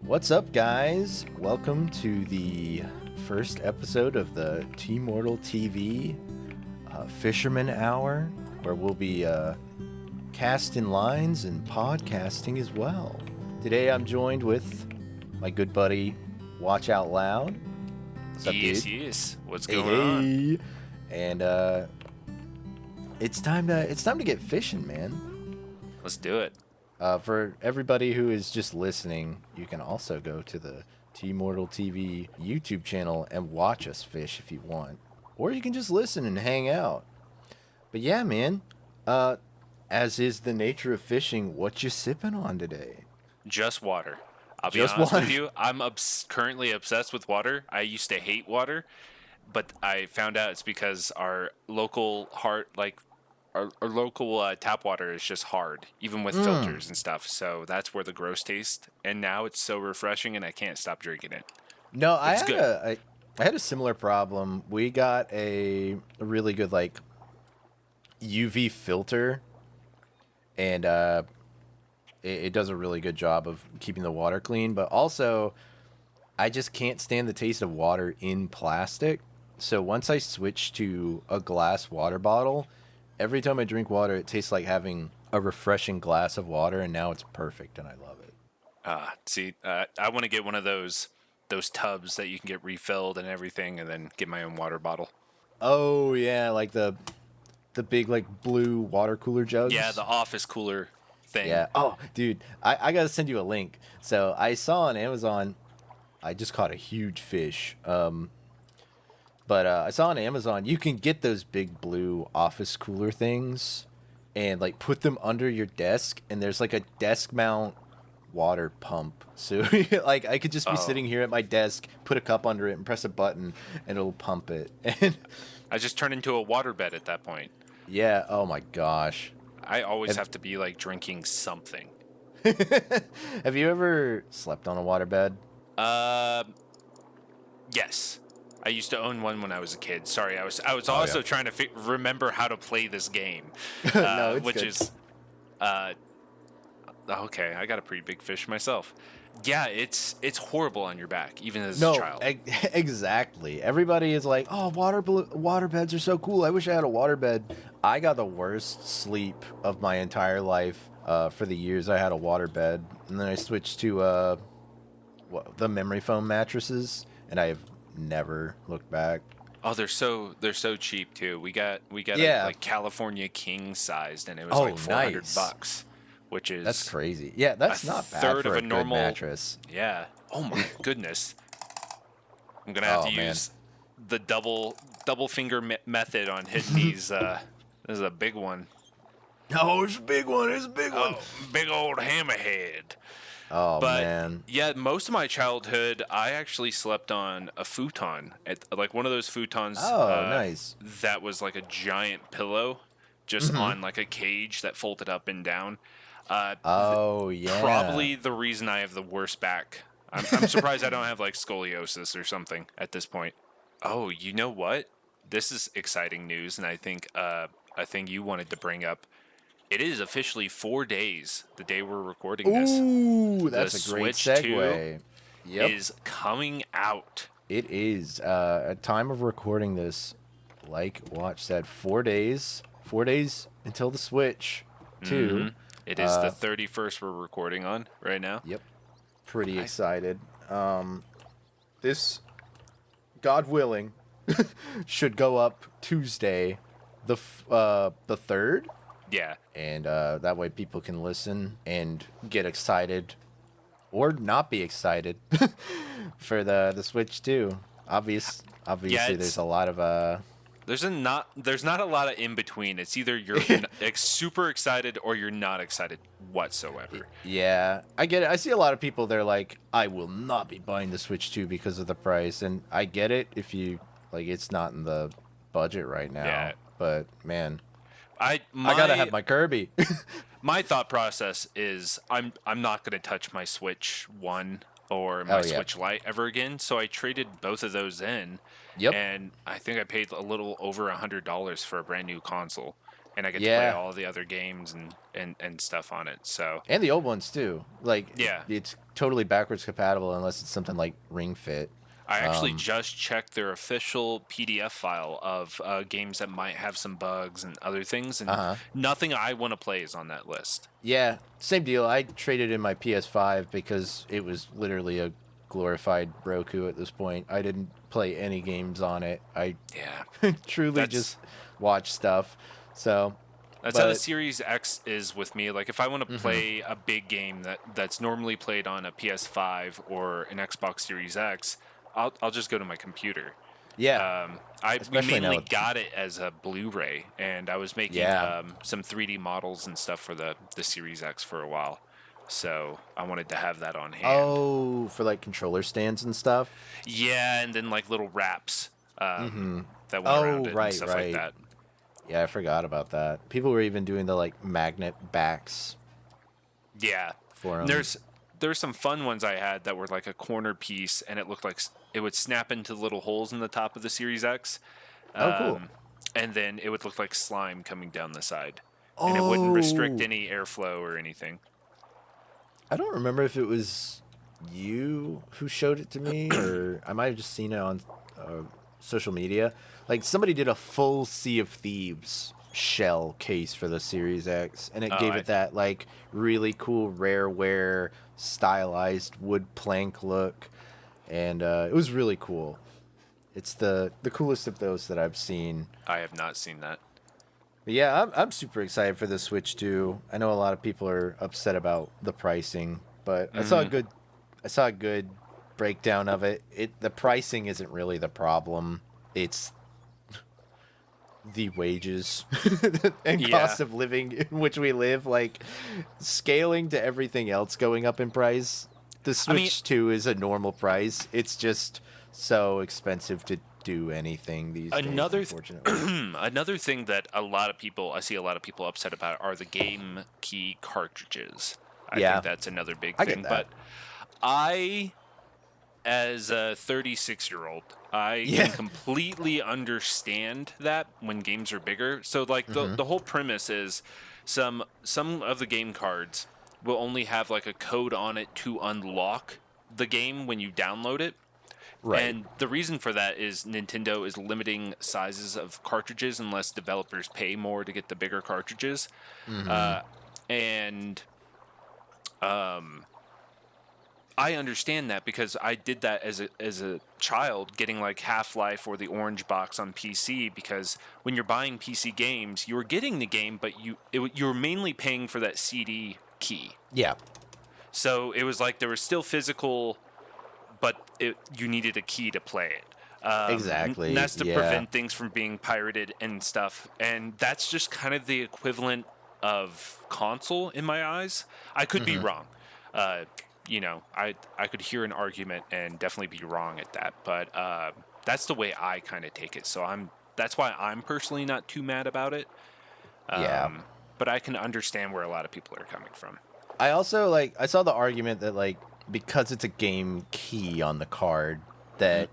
What's up, guys? Welcome to the first episode of the Tmortal TV Fisherman Hour, where we'll be casting lines and podcasting as well. Today I'm joined with my good buddy, Watch Out Loud. What's up, dude? Yes. What's going on? And it's time to get fishing, man. Let's do it. For everybody who is just listening, you can also go to the Tmortal TV YouTube channel and watch us fish if you want. Or you can just listen and hang out. But yeah, man, as is the nature of fishing, what you sipping on today? Just water. I'll be Just honest water? with you. I'm currently obsessed with water. I used to hate water, but I found out it's because our local our local tap water is just hard, even with filters and stuff. So that's where the gross taste. And now it's so refreshing, and I can't stop drinking it. No, I It's had good. I had a similar problem. We got a really good like UV filter, and it does a really good job of keeping the water clean. But also, I just can't stand the taste of water in plastic. So once I switched to a glass water bottle, every time I drink water, it tastes like having a refreshing glass of water, and now it's perfect, and I love it. I want to get one of those tubs that you can get refilled and everything, and then get my own water bottle. Oh yeah, like the big like blue water cooler jugs. Yeah, the office cooler thing. Yeah. Oh, dude, I gotta send you a link. So I saw on Amazon, I just caught a huge fish. But I saw on Amazon you can get those big blue office cooler things, and like put them under your desk, and there's like a desk mount water pump. So like I could just be sitting here at my desk, put a cup under it, and press a button, and it'll pump it. And I just turn into a waterbed at that point. yeah. Oh my gosh. I always have to be like drinking something. Have you ever slept on a waterbed? Yes. I used to own one when I was a kid. Sorry, I was also yeah. trying to remember how to play this game, No, it's which good. is okay. I got a pretty big fish myself. Yeah, it's horrible on your back, even as a child. Exactly. Everybody is like, "Oh, waterbeds are so cool. I wish I had a waterbed." I got the worst sleep of my entire life for the years I had a waterbed, and then I switched to the memory foam mattresses, and I have never looked back. Oh, they're so cheap too. We got Yeah. a like California king sized, and it was Oh, like $400, nice. which is That's crazy. Yeah, that's a not bad third for of a a good normal mattress. Yeah. Oh my goodness. I'm gonna have Oh, to man. use the double finger method on hitting these. This is a big one. Oh, it's a big one. It's a big one. Oh, big old hammerhead. Oh, But man. yeah, most of my childhood, I actually slept on a futon, like one of those futons. Oh, nice. That was like a giant pillow, just on like a cage that folded up and down. Oh, yeah. Probably the reason I have the worst back. I'm surprised I don't have like scoliosis or something at this point. Oh, you know what? This is exciting news, and I think a thing you wanted to bring up. It is officially 4 days, the day we're recording this. Ooh, that's The a great Switch 2 segue. Yep, is coming out. it is. At time of recording this, like Watch said, 4 days. 4 days until the Switch 2. It is the 31st we're recording on right now. Yep, pretty excited. This, God willing, should go up Tuesday, the 3rd. Yeah. And that way people can listen and get excited or not be excited for the Switch 2. Obviously there's a lot of There's not a lot of in between. It's either you're like super excited or you're not excited whatsoever. yeah, I get it. I see a lot of people, they're like, I will not be buying the Switch 2 because of the price, and I get it if you like it's not in the budget right now. Yeah. But man, I gotta have my Kirby. My thought process is I'm not gonna touch my Switch 1 or my Oh, yeah. Switch Lite ever again. So I traded both of those in. Yep. And I think I paid a little over $100 for a brand new console. and I get to play Yeah. all the other games and stuff on it. So And the old ones too. Like yeah, it's totally backwards compatible unless it's something like Ring Fit. I actually just checked their official PDF file of games that might have some bugs and other things, and Uh-huh. nothing I want to play is on that list. Yeah, same deal. I traded in my PS5 because it was literally a glorified Roku at this point. I didn't play any games on it. I Yeah, truly that's just watch stuff. So, that's how the but Series X is with me. Like if I want to play a big game that's normally played on a PS5 or an Xbox Series X, I'll just go to my computer. yeah, We especially now mainly with got it as a Blu-ray, and I was making yeah. some 3D models and stuff for the Series X for a while, so I wanted to have that on hand. Oh, for like controller stands and stuff. Yeah, and then like little wraps that went around Oh, it and right, stuff like right. that. Yeah, I forgot about that. People were even doing the like magnet backs Yeah, for and them. there's some fun ones I had that were like a corner piece, and it looked like it would snap into little holes in the top of the Series X, Oh, cool. and then it would look like slime coming down the side, and it wouldn't restrict Oh, any airflow or anything. I don't remember if it was you who showed it to me, or I might have just seen it on social media. Like somebody did a full Sea of Thieves shell case for the Series X, and it Oh, gave it that like really cool rareware stylized wood plank look, and it was really cool. It's the coolest of those that I've seen. I have not seen that. But yeah, I'm super excited for the Switch too. I know a lot of people are upset about the pricing, but I saw a good breakdown of it. The pricing isn't really the problem. It's the wages and Yeah, cost of living in which we live, like scaling to everything else going up in price. The I mean, Switch 2 is a normal price. It's just so expensive to do anything these days, another unfortunately. another thing that I see a lot of people upset about are the game key cartridges. I think Yeah, that's another big I get thing, that. but I as a 36-year-old, I Yeah. can completely understand that when games are bigger. So like the whole premise is some of the game cards will only have like a code on it to unlock the game when you download it. Right. And the reason for that is Nintendo is limiting sizes of cartridges unless developers pay more to get the bigger cartridges. Mm-hmm. And I understand that because I did that as a child, getting like Half-Life or the Orange Box on PC. Because when you're buying PC games, you were getting the game, but you were mainly paying for that CD key. Yeah. So it was like there was still physical, but you needed a key to play it. And Exactly. that's to Yeah. prevent things from being pirated and stuff. And that's just kind of the equivalent of console in my eyes. I could be wrong. Uh, I could hear an argument and definitely be wrong at that, but that's the way I kind of take it. So that's why I'm personally not too mad about it. Yeah. But I can understand where a lot of people are coming from. I also like I saw the argument that like because it's a game key on the card that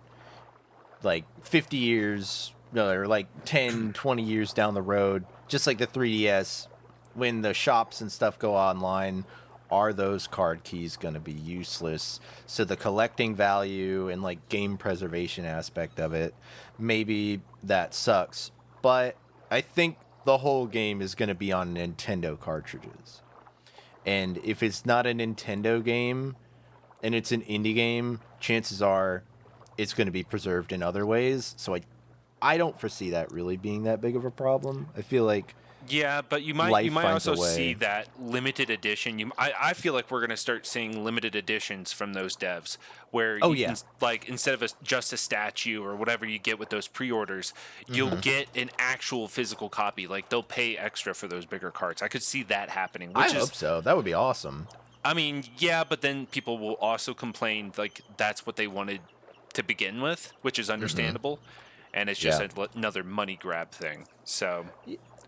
like 50 years no, or like 10, 20 years down the road, just like the 3DS, when the shops and stuff go online, are those card keys going to be useless? So the collecting value and like game preservation aspect of it, maybe that sucks. But I think the whole game is going to be on Nintendo cartridges. And if it's not a Nintendo game and it's an indie game, chances are it's going to be preserved in other ways. So I don't foresee that really being that big of a problem. I feel like Yeah, but you life might finds a also see way. that limited edition. I feel like we're going to start seeing limited editions from those devs, where Oh yeah. like instead of just a statue or whatever you get with those pre-orders, you'll get an actual physical copy. Like they'll pay extra for those bigger cards. I could see that happening, I which is, hope so. That would be awesome. I mean, yeah, but then people will also complain like that's what they wanted to begin with, which is understandable, and it's just Yeah. another money grab thing. So.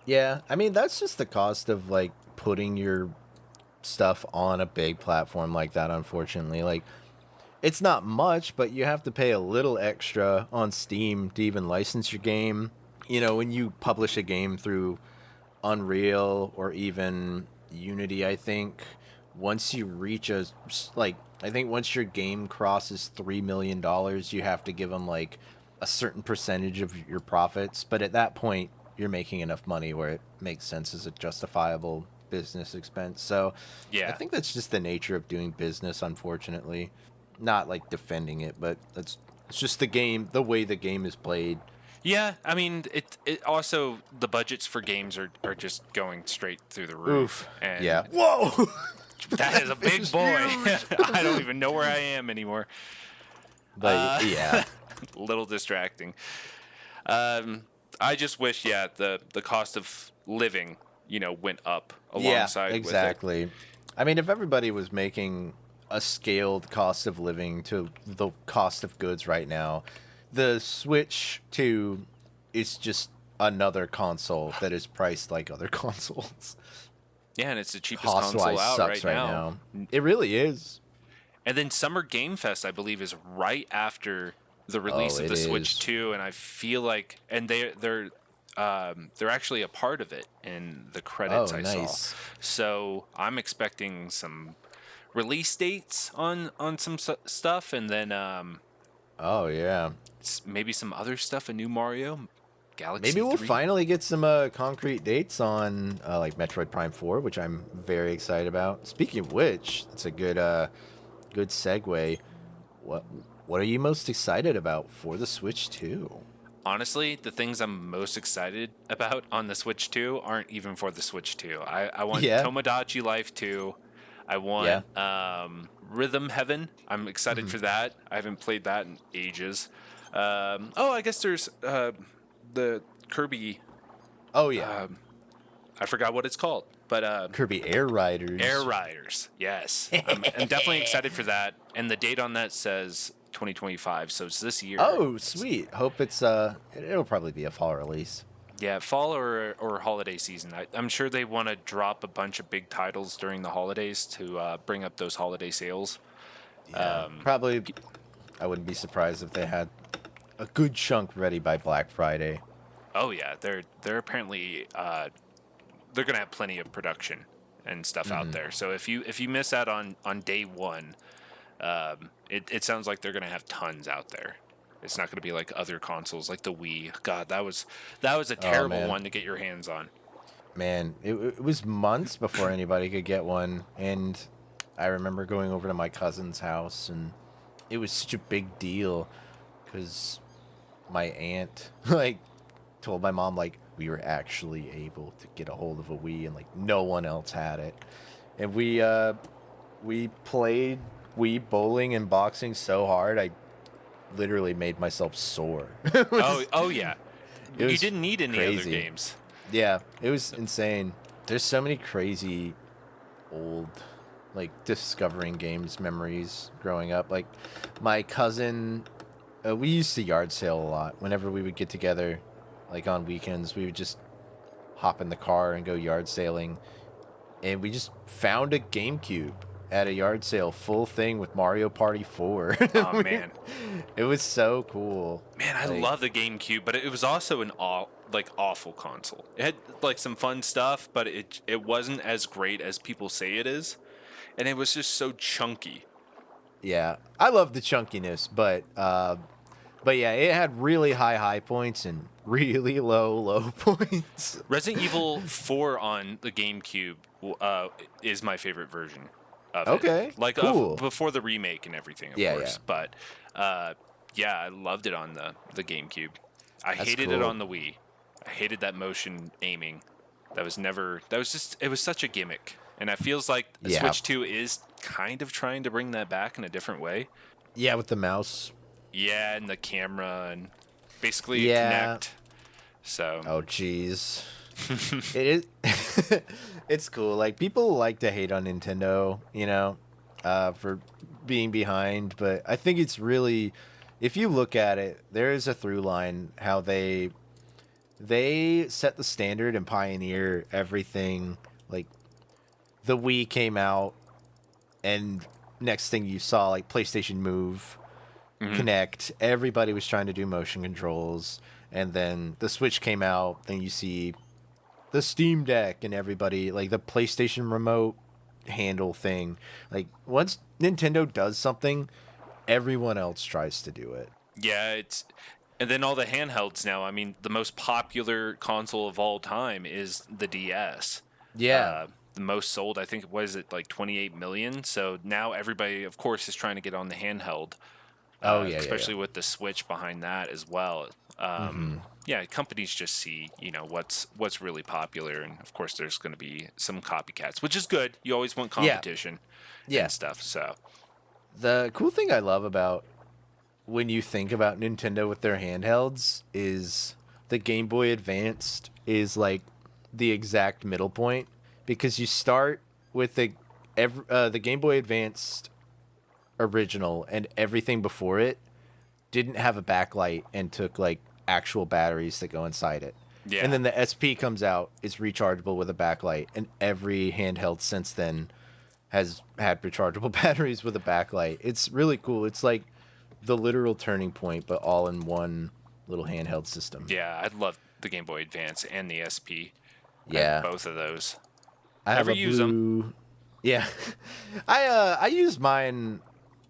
Yeah. I mean, that's just the cost of like putting your stuff on a big platform like that, unfortunately. Like it's not much, but you have to pay a little extra on Steam to even license your game. You know, when you publish a game through Unreal or even Unity, I think once you reach I think once your game crosses $3 million, you have to give them like a certain percentage of your profits. But at that point, you're making enough money where it makes sense as a justifiable business expense. So I Yeah. think that's just the nature of doing business, unfortunately. Not like defending it, but it's just the game, the way the game is played. Yeah, I mean, it also the budgets for games are just going straight through the roof, Oof. and Yeah. Whoa. that is a Fish big is boy. huge. I don't even know where I am anymore. But yeah. A little distracting. Um, I just wish, yeah, the cost of living, went up Yeah, alongside with it. exactly. I mean, if everybody was making a scaled cost of living to the cost of goods right now, the Switch 2 is just another console that is priced like other consoles. Yeah, and it's the cheapest Cost console wise out sucks right right now. now. It really is. And then Summer Game Fest, I believe, is right after the Oh, release of it the Switch is. 2, and I feel like, and they're actually a part of it in the credits Oh, I saw. nice. So I'm expecting some release dates on some stuff, and then Oh, yeah. maybe some other stuff. A new Mario, Maybe Galaxy we'll 3. finally get some concrete dates on like Metroid Prime 4, which I'm very excited about. Speaking of which, it's a good segue. What what are you most excited about for the Switch 2? Honestly, the things I'm most excited about on the Switch 2 aren't even for the Switch 2. I want Yeah. Tomodachi Life 2. I Yeah. want Rhythm Heaven. I'm excited Mhm. for that. I haven't played that in ages. I guess there's the Kirby. Oh yeah. Um, I forgot what it's called, but Kirby Air Air Riders. Riders. Yes, I'm definitely excited for that. And the date on that says 2025, so it's this year. Oh, sweet. Hope it'll probably be a fall release. Yeah, fall or holiday season. I'm sure they want to drop a bunch of big titles during the holidays to bring up those holiday sales. Yeah. Probably I wouldn't be surprised if they had a good chunk ready by Black Friday. Oh yeah, they're apparently they're gonna have plenty of production and stuff out Mhm. there. So if you miss out on day one, it sounds like they're gonna have tons out there. It's not gonna be like other consoles like the Wii. God, that was a Oh terrible man. one to get your hands on. Man, it was months before anybody could get one, and I remember going over to my cousin's house, and it was such a big deal because my aunt like told my mom like we were actually able to get a hold of a Wii, and like no one else had it, and we played Wii bowling and boxing so hard I literally made myself sore. Oh yeah, It you was didn't need any other crazy. games. Yeah, it was insane. There's so many crazy old like discovering games memories growing up. Like my cousin, we used to yard sale a lot. Whenever we would get together, like on weekends, we would just hop in the car and go yard sailing. And we just found a GameCube at a yard sale, full thing with Mario Party 4. Oh man. It was so cool. Man, I Like, love the GameCube, but it was also an awful console. It had like some fun stuff, but it wasn't as great as people say it is, and it was just so chunky. yeah, I love the chunkiness, but yeah, it had really high points and really low points. Resident Evil 4 on the GameCube is my favorite version of it. Okay, Like cool. before the remake and everything, of Yeah, yeah, course. But yeah, I loved it on the GameCube. I that's hated it cool. on the Wii. I hated that motion aiming. That was never. That was just. It was such a gimmick, and it feels like Yeah, Switch 2 is kind of trying to bring that back in a different way. yeah, with the mouse. Yeah, and the camera and basically a Yeah. Kinect. So Oh, jeez. It is. It's cool. Like people like to hate on Nintendo, for being behind, but I think it's really, if you look at it, there is a through line how they set the standard and pioneer everything. Like the Wii came out, and next thing you saw, like PlayStation Move, mhm. Connect, everybody was trying to do motion controls, and then the Switch came out. Then you see the Steam Deck and everybody, like the PlayStation remote handle thing. Like once Nintendo does something, everyone else tries to do it. Yeah, and then all the handhelds now. I mean, the most popular console of all time is the DS. Yeah. The most sold, I think, was it like 28 million? So now everybody, of course, is trying to get on the handheld, Oh yeah, yeah, especially with the Switch behind that as well. Yeah, companies just see, what's really popular, and of course, there's going to be some copycats, which is good. You always want yeah. competition Yeah. and stuff. So The cool thing I love about when you think about Nintendo with their handhelds is the Game Boy Advanced is like the exact middle point, because you start with the Game Boy Advanced original, and everything before it didn't have a backlight and took like actual batteries that go inside it. yeah, And then the SP comes out, it's rechargeable with a backlight, and every handheld since then has had rechargeable batteries with a backlight. It's really cool. It's like the literal turning point, but all in one little handheld system. yeah, I love the Game Boy Advance and the SP. I Yeah. have both of those. I have Never a use them. blue. Yeah. I use mine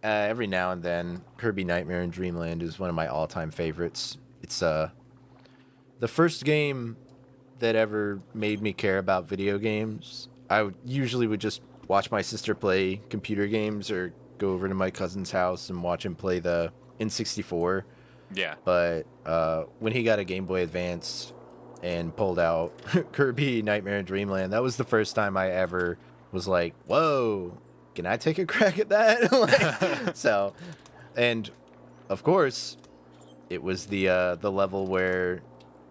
every now and then. Kirby Nightmare in Dreamland is one of my all-time favorites. It's the first game that ever made me care about video games. Usually would just watch my sister play computer games or go over to my cousin's house and watch him play the N64. Yeah. But when he got a Game Boy Advance and pulled out Kirby Nightmare in Dreamland, that was the first time I ever was like, whoa, can I take a crack at that? So, and of course, it was the level where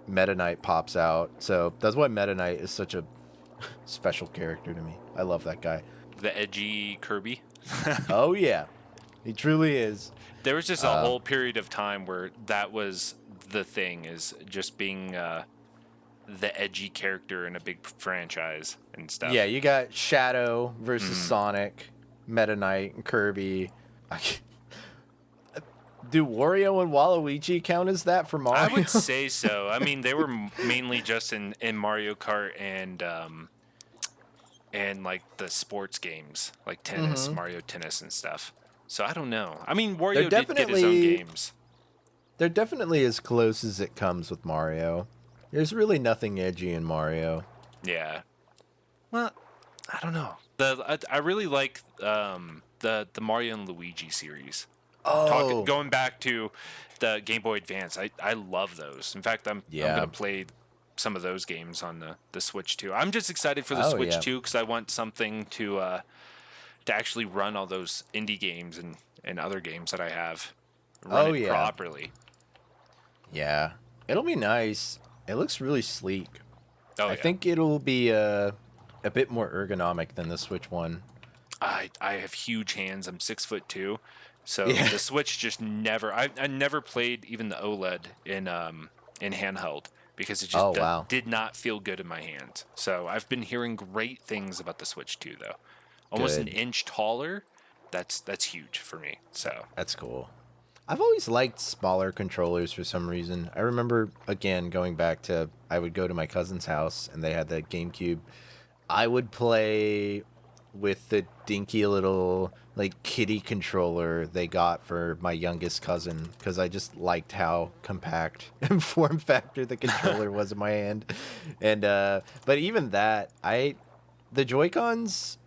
Meta Knight pops out. So that's why Meta Knight is such a special character to me. I love that guy. The edgy Kirby. Oh, yeah. He truly is. There was just a whole period of time where that was the thing, is just being the edgy character in a big franchise and stuff. Yeah, you got Shadow versus Sonic, Meta Knight, and Kirby. Do Wario and Waluigi count as that for Mario? I would say so. I mean, they were mainly just in Mario Kart and like the sports games, like tennis, Mario Tennis and stuff. So I don't know. I mean, Wario did get his own games. They're definitely as close as it comes with Mario. There's really nothing edgy in Mario. Yeah. Well, I don't know. I really like the Mario and Luigi series. Oh, Going back to the Game Boy Advance, I love those. In fact, I'm gonna play some of those games on the Switch too. I'm just excited for the Switch too, because I want something to actually run all those indie games and other games that I have run properly. Yeah, it'll be nice. It looks really sleek. I think it'll be a bit more ergonomic than the Switch one. I have huge hands. I'm 6'2", so the Switch just never. I never played even the OLED in handheld because it just did not feel good in my hand. So I've been hearing great things about the Switch 2 though. Almost an inch taller. That's huge for me. So that's cool. I've always liked smaller controllers for some reason. I remember, again, going back to, I would go to my cousin's house and they had the GameCube. I would play with the dinky little, like, kitty controller they got for my youngest cousin, because I just liked how compact and form factor the controller was in my hand. And, but even that, the Joy-Cons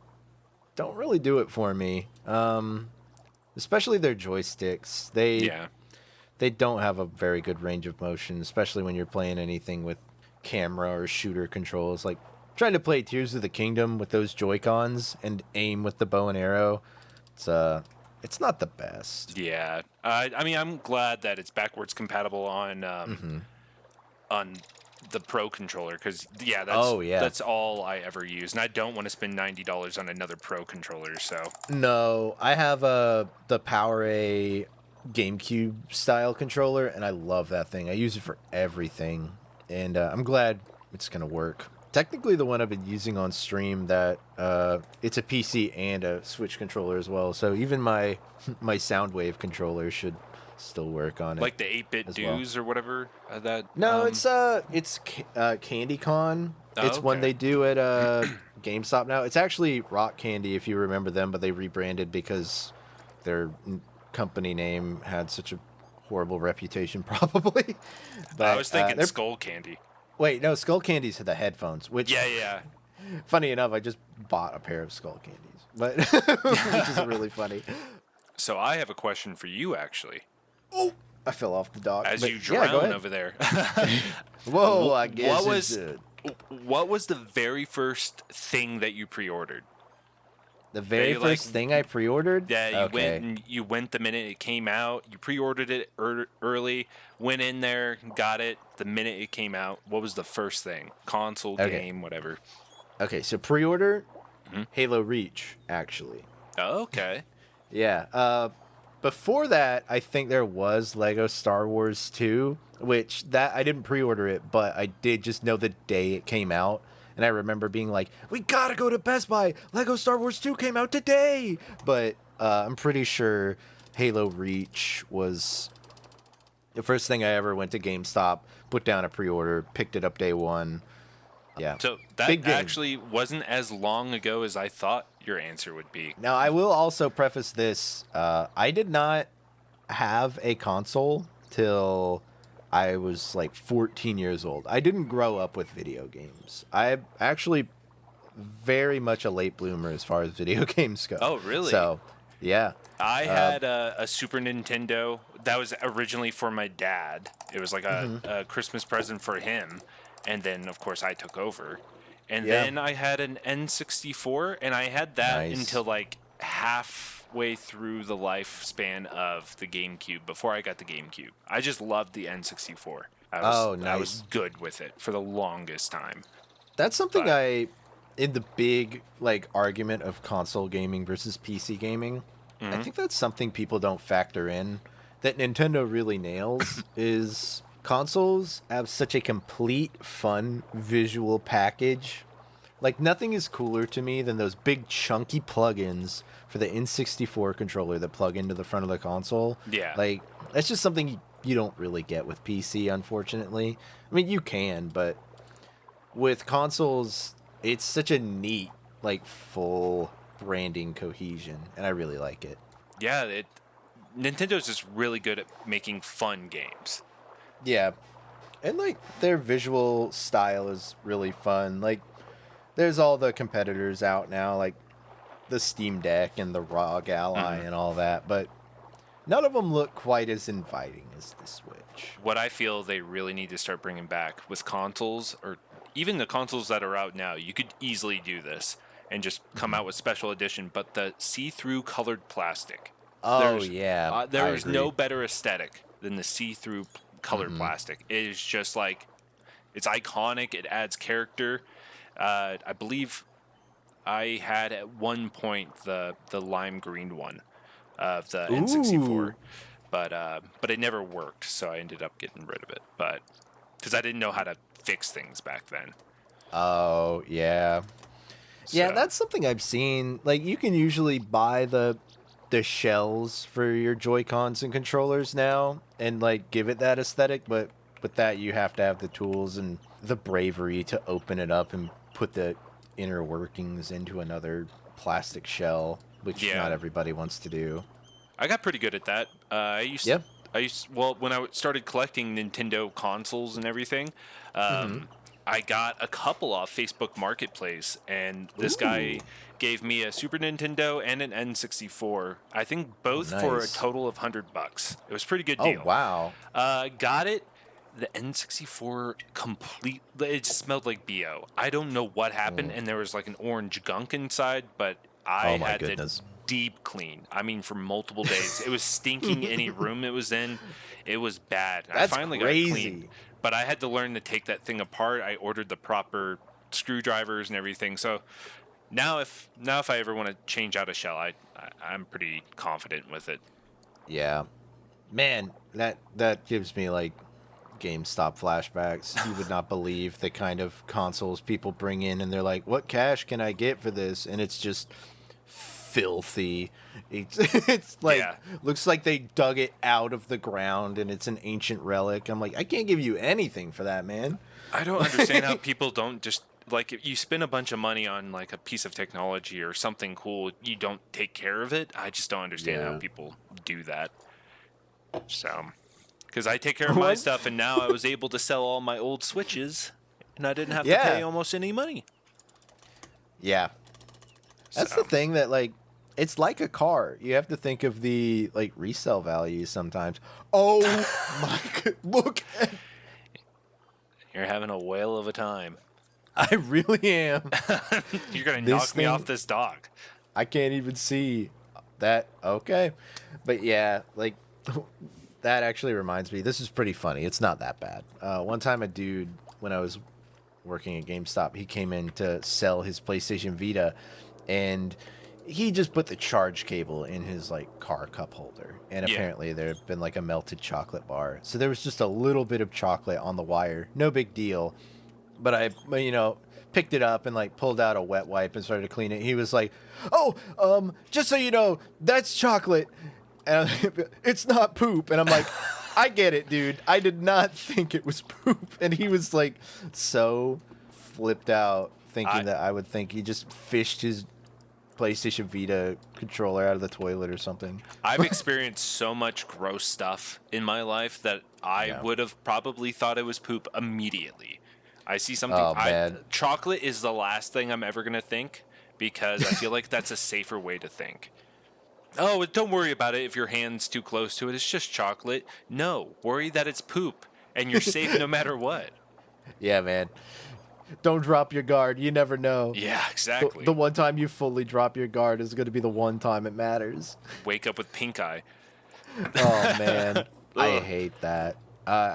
don't really do it for me. Especially their joysticks. They don't have a very good range of motion, especially when you're playing anything with camera or shooter controls. Like trying to play Tears of the Kingdom with those Joy-Cons and aim with the bow and arrow. It's not the best. Yeah. I mean, I'm glad that it's backwards compatible on the Pro controller, because that's all I ever use, and I don't want to spend $90 on another Pro controller. So no, I have the PowerA GameCube style controller, and I love that thing. I use it for everything, and I'm glad it's gonna work. Technically, the one I've been using on stream, that it's a PC and a Switch controller as well, so even my Soundwave controller should still work on it. Like the 8-bit as well. dues or whatever that. No, it's Candy Con. Oh, It's one okay. they do at GameStop now. It's actually Rock Candy if you remember them, but they rebranded because their company name had such a horrible reputation, probably. But I was thinking they're Skull Candy. wait, no, Skull Candy's the headphones. Which, Yeah. funny enough, I just bought a pair of Skull Candies, but which is really funny. So I have a question for you, actually. Oh, I fell off the dock. As but you yeah, go drown ahead. over there. Whoa, I guess what it's was what was the very first thing that you pre-ordered? the very you, first like- thing I pre-ordered. Yeah, you went the minute it came out. You pre-ordered it early. Went in there, got it the minute it came out. What was the first thing? Console, Okay. game, whatever. Okay, so pre-order Mm-hmm. Halo Reach, actually. Oh, okay. Yeah. Before that, I think there was Lego Star Wars 2, which that I didn't pre-order it, but I did just know the day it came out. And I remember being like, we gotta go to Best Buy. Lego Star Wars 2 came out today. But I'm pretty sure Halo Reach was the first thing I ever went to GameStop, put down a pre-order, picked it up day one. Yeah. So that Big game. actually wasn't as long ago as I thought your answer would be. Now, I will also preface this. I did not have a console till I was like 14 years old. I didn't grow up with video games. I'm actually very much a late bloomer as far as video games go. Oh, really? So, yeah. I had a Super Nintendo that was originally for my dad. It was like a Christmas present for him. And then, of course, I took over. And Yeah. then I had an N64, and I had that Nice. until like halfway through the lifespan of the GameCube before I got the GameCube. I just loved the N64. I was nice. good with it for the longest time. That's something But- in the big like argument of console gaming versus PC gaming, I think that's something people don't factor in that Nintendo really nails is consoles have such a complete fun visual package. Like nothing is cooler to me than those big chunky plugins for the N64 controller that plug into the front of the console. Yeah. Like that's just something you don't really get with PC, unfortunately. I mean, you can, but with consoles, it's such a neat, like, full branding cohesion, and I really like it. Yeah, Nintendo's just really good at making fun games. Yeah. And, like, their visual style is really fun. Like, there's all the competitors out now, like the Steam Deck and the ROG Ally and all that, but none of them look quite as inviting as the Switch. What I feel they really need to start bringing back with consoles, or even the consoles that are out now, you could easily do this and just come out with special edition, but the see-through colored plastic. Oh, yeah. There I is agree. no better aesthetic than the see-through colored plastic. It is just like, it's iconic. It adds character. I believe I had at one point the lime green one of the N64, but it never worked, so I ended up getting rid of it. But because I didn't know how to fix things back then. Oh, yeah. Yeah, So- that's something I've seen. Like, you can usually buy the shells for your Joy-Cons and controllers now and, like, give it that aesthetic, but with that, you have to have the tools and the bravery to open it up and put the inner workings into another plastic shell, which Yeah. not everybody wants to do. I got pretty good at that. Yeah. When I started collecting Nintendo consoles and everything, I got a couple off Facebook Marketplace, and this guy gave me a Super Nintendo and an N64. I think both for a Nice. total of $100. It was a pretty good Oh, deal. wow. Got it. The N64 it just smelled like BO. I don't know what happened, and there was like an orange gunk inside, but I Oh my had goodness. to deep clean. I mean, for multiple days. It was stinking any room it was in. It was bad. That's I finally got crazy. it clean, but I had to learn to take that thing apart. I ordered the proper screwdrivers and everything. So now if I ever want to change out a shell, I'm pretty confident with it. Yeah. Man, that gives me, like, GameStop flashbacks. You would not believe the kind of consoles people bring in, and they're like, what cash can I get for this? And it's just filthy. It's like Yeah. looks like they dug it out of the ground and it's an ancient relic. I'm like, I can't give you anything for that, man. I don't understand how people don't just like if you spend a bunch of money on like a piece of technology or something cool, you don't take care of it. I just don't understand how Yeah. people do that. So, because I take care of my What? stuff, and now I was able to sell all my old Switches, and I didn't have to pay Yeah. almost any money. Yeah. That's So, the thing that like it's like a car. You have to think of the like resale values sometimes. Oh my god, look at you're having a whale of a time. I really am. You're gonna This knock me thing off this dock. I can't even see that. Okay. But yeah, like that actually reminds me. This is pretty funny. It's not that bad. One time a dude when I was working at GameStop, he came in to sell his PlayStation Vita and he just put the charge cable in his like car cup holder and Yeah. apparently there had been like a melted chocolate bar, so there was just a little bit of chocolate on the wire, no big deal. But I picked it up and like pulled out a wet wipe and started to clean it. He was like, oh, just so you know, that's chocolate and it's not poop. And I'm like, I get it, dude, I did not think it was poop. And he was like so flipped out thinking that I would think he just fished his PlayStation Vita controller out of the toilet or something. I've experienced so much gross stuff in my life that I Yeah. would have probably thought it was poop immediately. I see something. Oh, man. Chocolate is the last thing I'm ever gonna think because I feel like that's a safer way to think. Oh, don't worry about it if your hand's too close to it. It's just chocolate. No, worry that it's poop, and you're safe no matter what. Yeah, man. Don't drop your guard. You never know. Yeah, The, exactly. the one time you fully drop your guard is going to be the one time it matters. Wake up with pink eye. Oh, man. I Ugh. hate that.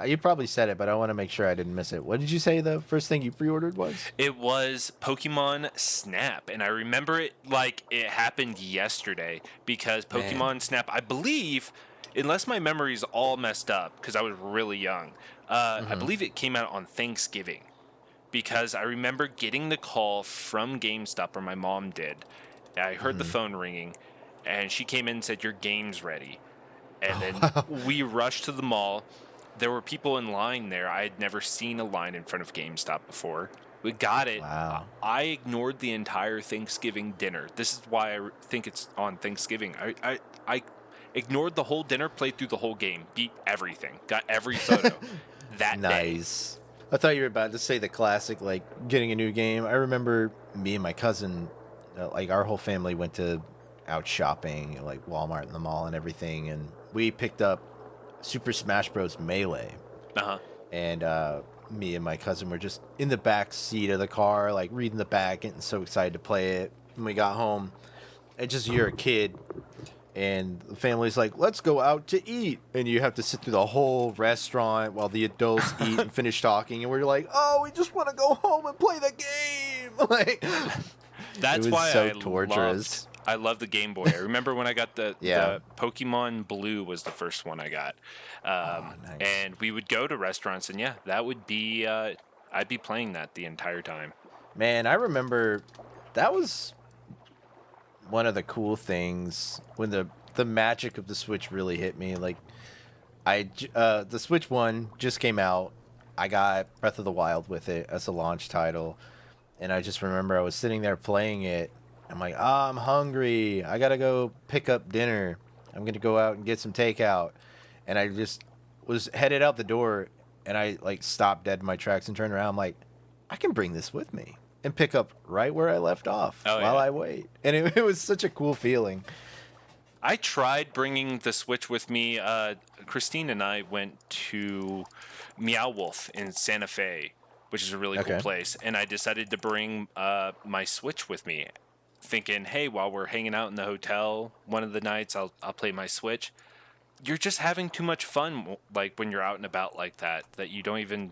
You probably said it, but I want to make sure I didn't miss it. What did you say the first thing you pre-ordered was? It was Pokemon Snap, and I remember it like it happened yesterday because Pokemon Man. Snap, I believe, unless my memory's all messed up because I was really young, I believe it came out on Thanksgiving because I remember getting the call from GameStop, or my mom did. I heard the phone ringing, and she came in and said, "Your game's ready." And then we rushed to the mall. There were people in line there. I had never seen a line in front of GameStop before. We got it. Wow. I ignored the entire Thanksgiving dinner. This is why I think it's on Thanksgiving. I ignored the whole dinner, played through the whole game, beat everything, got every photo that day. Nice. I thought you were about to say the classic, like, getting a new game. I remember me and my cousin, like, our whole family went out shopping, like, Walmart and the mall and everything, and we picked up Super Smash Bros. Melee. Uh-huh. And me and my cousin were just in the back seat of the car, like, reading the back, getting so excited to play it. When we got home, and just you're a kid, and the family's like, let's go out to eat. And you have to sit through the whole restaurant while the adults eat and finish talking. And we're like, oh, we just want to go home and play the game. Like, That's it was why so I torturous. I love the Game Boy. I remember when I got the Pokemon Blue was the first one I got. Nice. And we would go to restaurants, and yeah, that would be, I'd be playing that the entire time. Man, I remember that was one of the cool things when the magic of the Switch really hit me. Like, the Switch One just came out. I got Breath of the Wild with it as a launch title, and I just remember I was sitting there playing it. I'm like, I'm hungry. I gotta go pick up dinner. I'm gonna go out and get some takeout, and I just was headed out the door, and I like stopped dead in my tracks and turned around. I'm like, I can bring this with me and pick up right where I left off while I wait, and it was such a cool feeling. I tried bringing the Switch with me. Christine and I went to Meow Wolf in Santa Fe, which is a really cool place, and I decided to bring my Switch with me, thinking, hey, while we're hanging out in the hotel one of the nights, I'll play my Switch. You're just having too much fun, like when you're out and about like that you don't even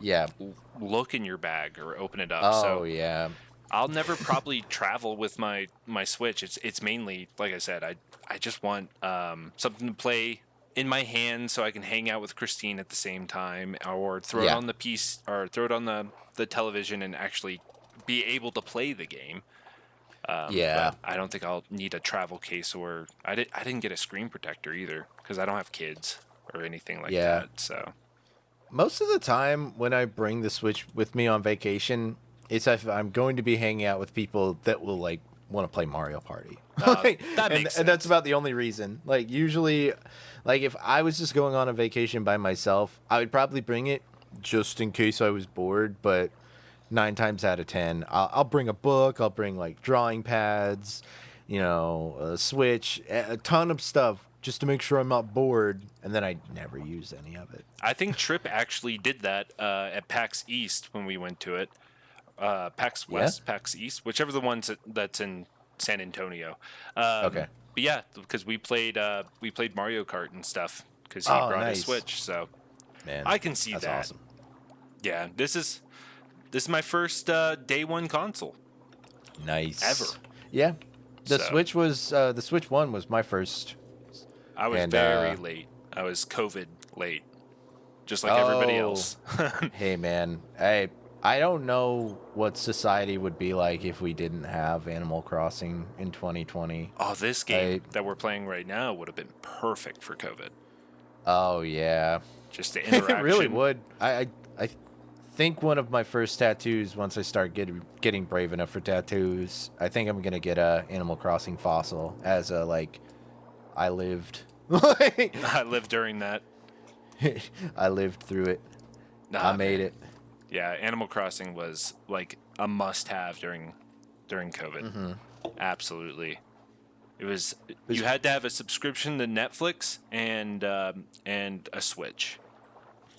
look in your bag or open it up. Oh So yeah. I'll never probably travel with my Switch. It's mainly, like I said, I just want something to play in my hand so I can hang out with Christine at the same time, or throw it on the piece, or throw it on the television and actually be able to play the game. Yeah. But I don't think I'll need a travel case, or I didn't get a screen protector either because I don't have kids or anything like Yeah. that. So Most of the time when I bring the Switch with me on vacation, it's if I'm going to be hanging out with people that will like want to play Mario Party. Like, that makes and that's sense. about the only reason. Like usually, like if I was just going on a vacation by myself, I would probably bring it just in case I was bored. But 9 times out of 10, I'll bring a book. I'll bring like drawing pads, a Switch, a ton of stuff just to make sure I'm not bored. And then I never use any of it. I think Trip actually did that at PAX East when we went to it. PAX Yeah. West, PAX East, whichever the ones that's in San Antonio. Okay. But yeah, because we played Mario Kart and stuff because he Oh, brought his nice. Switch, so Man, I can see that's that. awesome. Yeah, this is my first day one console Nice. ever. Yeah. The So- Switch was the Switch 1 was my first. I was And, very late. I was COVID late, just like everybody Oh. else. Hey man, I don't know what society would be like if we didn't have Animal Crossing in 2020. Oh, this game that we're playing right now would have been perfect for COVID. Oh yeah. Just the interaction. It really would. I think one of my first tattoos, once I start getting brave enough for tattoos, I think I'm gonna get a Animal Crossing fossil as a like I lived. I lived during that. I lived through it. Nah, I made man. it. Yeah, Animal Crossing was like a must-have during COVID. Mm-hmm. Absolutely, it was. You had to have a subscription to Netflix and a Switch.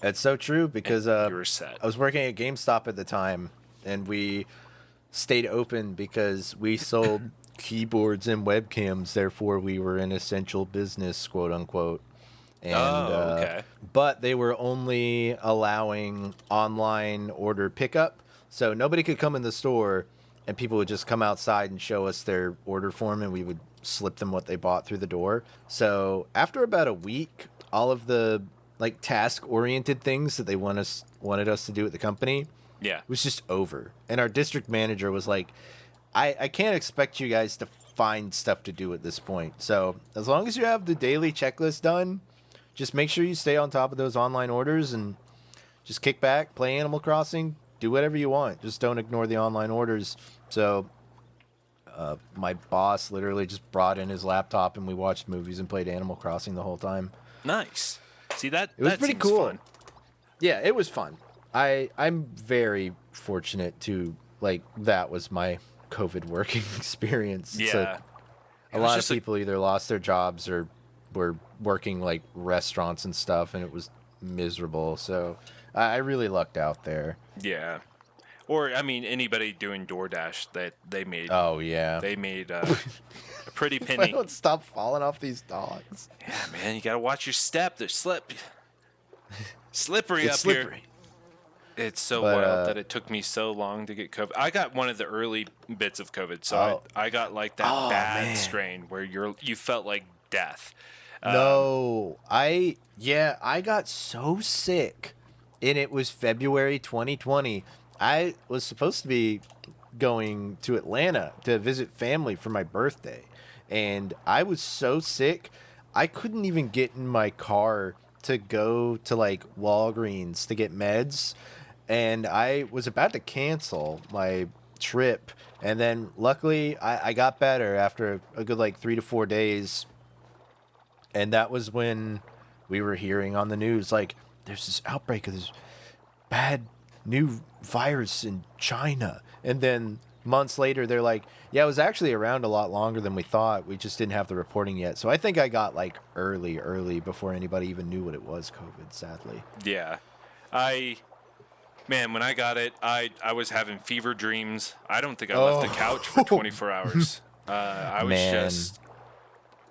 That's so true because You were set. I was working at GameStop at the time, and we stayed open because we sold keyboards and webcams. Therefore, we were an essential business, quote unquote. And Okay. but they were only allowing online order pickup, so nobody could come in the store, and people would just come outside and show us their order form, and we would slip them what they bought through the door. So after about a week, all of the like task oriented things that they wanted us to do at the company Yeah. was just over. And our district manager was like, I can't expect you guys to find stuff to do at this point. So as long as you have the daily checklist done, just make sure you stay on top of those online orders and just kick back, play Animal Crossing, do whatever you want. Just don't ignore the online orders. So my boss literally just brought in his laptop and we watched movies and played Animal Crossing the whole time. Nice. See that? It was that pretty seems cool. Fun. Yeah, it was fun. I'm very fortunate to like that was my COVID working experience. Yeah. So It a was lot of just, like- people either lost their jobs or were working like restaurants and stuff, and it was miserable. So I really lucked out there. Yeah. Or I mean, anybody doing DoorDash that they made. Oh yeah. They made a pretty I penny. don't stop falling off these dogs. Yeah, man, you gotta watch your step. They're slippery It's up slippery. here. It's so But, wild that it took me so long to get COVID. I got one of the early bits of COVID, so Oh. I got like that Oh, bad man. strain where you felt like death. No, I got so sick, and it was February 2020. I was supposed to be going to Atlanta to visit family for my birthday, and I was so sick, I couldn't even get in my car to go to like Walgreens to get meds, and I was about to cancel my trip, and then luckily I got better after a good like 3 to 4 days. And that was when we were hearing on the news, like, there's this outbreak of this bad new virus in China. And then months later, they're like, yeah, it was actually around a lot longer than we thought. We just didn't have the reporting yet. So I think I got like early before anybody even knew what it was, COVID, sadly. Yeah, man, when I got it, I was having fever dreams. I don't think I left the couch for 24 hours. I was Man. just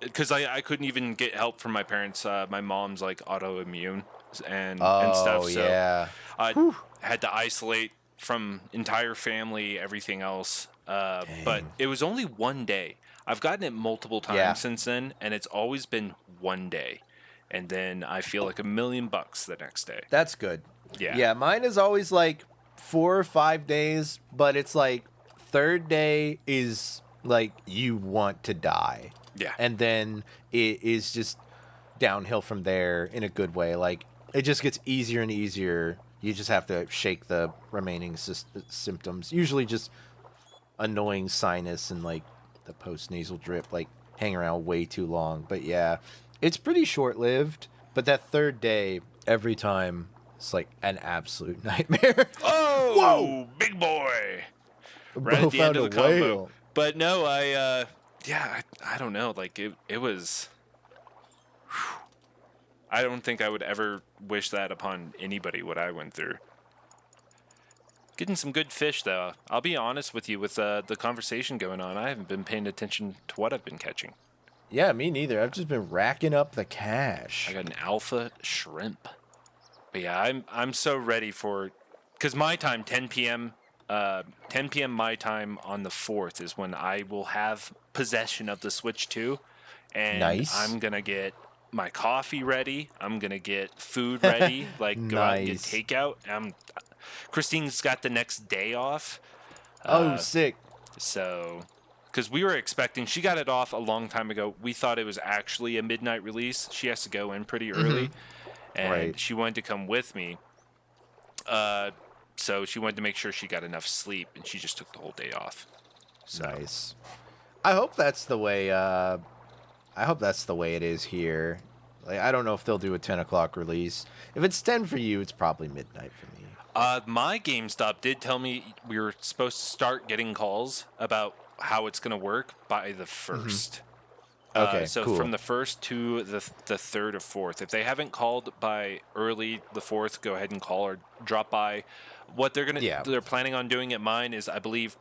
because I couldn't even get help from my parents. My mom's like autoimmune and stuff. So yeah. I had to isolate from entire family, everything else. But it was only one day. I've gotten it multiple times Yeah. since then, and it's always been one day. And then I feel like $1 million the next day. That's good. Yeah. Yeah, mine is always like 4 or 5 days, but it's like third day is like you want to die. Yeah. And then it is just downhill from there in a good way. Like it just gets easier and easier. You just have to shake the remaining symptoms. Usually just annoying sinus and like the post nasal drip like hang around way too long. But yeah, it's pretty short lived. But that third day, every time, it's like an absolute nightmare. Oh, Whoa! big boy! Right Bo at the end found of a the combo. whale. But no, I don't know. Like it was. I don't think I would ever wish that upon anybody. What I went through. Getting some good fish, though. I'll be honest with you, with the conversation going on, I haven't been paying attention to what I've been catching. Yeah, me neither. I've just been racking up the I cash. got an alpha shrimp. But yeah, I'm so ready for, because my time, 10 p.m. 10 p.m. my time on the 4th is when I will have possession of the Switch 2, and Nice. I'm gonna get my coffee ready. I'm gonna get food ready, like go out and get Nice. takeout. Christine's got the next day off. Oh, sick. So, because we were expecting, she got it off a long time ago. We thought it was actually a midnight release. She has to go in pretty early, and Right. she wanted to come with me. So she wanted to make sure she got enough sleep, and she just took the whole day off. So. Nice. I hope that's the way. I hope that's the way it is here. Like, I don't know if they'll do a 10 o'clock release. If it's 10 for you, it's probably midnight for me. My GameStop did tell me we were supposed to start getting calls about how it's going to work by the 1st. Okay, so cool. from the 1st to the 3rd or 4th. If they haven't called by early the 4th, go ahead and call or drop by. What they're planning on doing at mine is, I believe,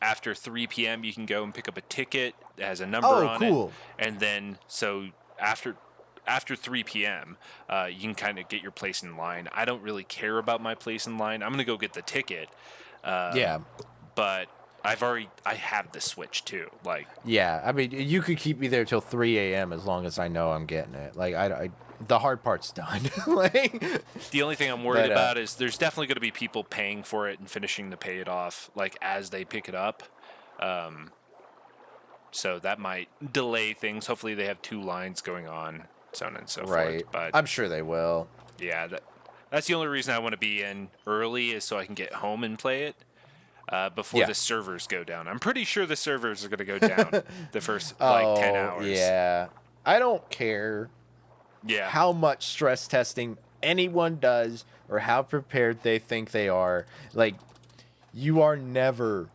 after 3 p.m. you can go and pick up a ticket that has a number on cool. it. And then so after 3 p.m., you can kind of get your place in line. I don't really care about my place in line. I'm going to go get the ticket. Yeah. But I have the Switch too. Like, Yeah, I mean, you could keep me there till 3 a.m. as long as I know I'm getting it. Like, the hard part's done. Like, the only thing I'm worried about is there's definitely going to be people paying for it and finishing to pay it off, like, as they pick it up. So that might delay things. Hopefully they have 2 lines going on, so on and so right. forth. But I'm sure they will. yeah, that's the only reason I want to be in early, is so I can get home and play it before the servers go down. I'm pretty sure the servers are going to go down the first 10 hours. Yeah. I don't care how much stress testing anyone does or how prepared they think they are. Like, you are never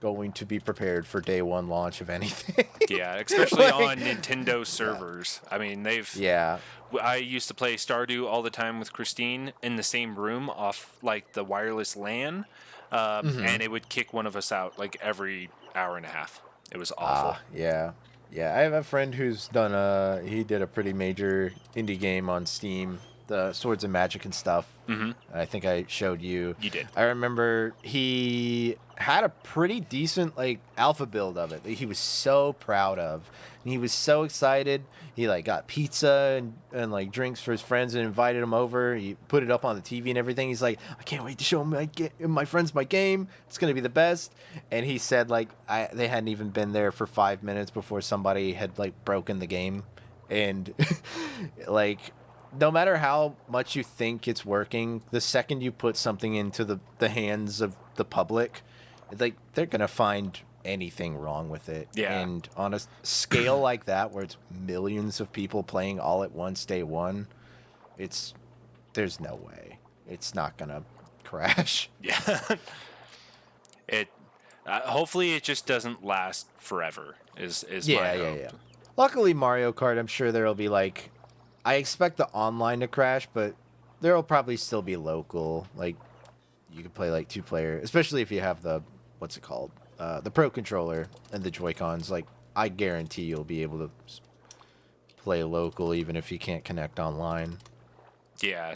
going to be prepared for day one launch of anything. Yeah, especially on Nintendo servers. I mean, I used to play Stardew all the time with Christine in the same room off like the wireless LAN, and it would kick one of us out like every hour and a half. It was awful. Yeah. I have a friend who's done he did a pretty major indie game on Steam, the Swords and Magic and stuff. I think I showed you. You did. I remember he had a pretty decent like alpha build of it that he was so proud of. And he was so excited. He like got pizza and like drinks for his friends and invited them over. He put it up on the TV and everything. He's like, I can't wait to show my friends my game. It's gonna be the best. And he said like they hadn't even been there for 5 minutes before somebody had like broken the game. And like, no matter how much you think it's working, the second you put something into the hands of the public, like, they're gonna find anything wrong with it. Yeah. And on a scale like that, where it's millions of people playing all at once day one, there's no way it's not gonna crash. Yeah. Hopefully it just doesn't last forever. Is my hope. Yeah. Luckily, Mario Kart, I'm sure there'll be like, I expect the online to crash, but there'll probably still be local. Like, you could play like 2-player, especially if you have the what's it called, the Pro controller and the Joy-Cons. Like, I guarantee you'll be able to play local even if you can't connect online. Yeah.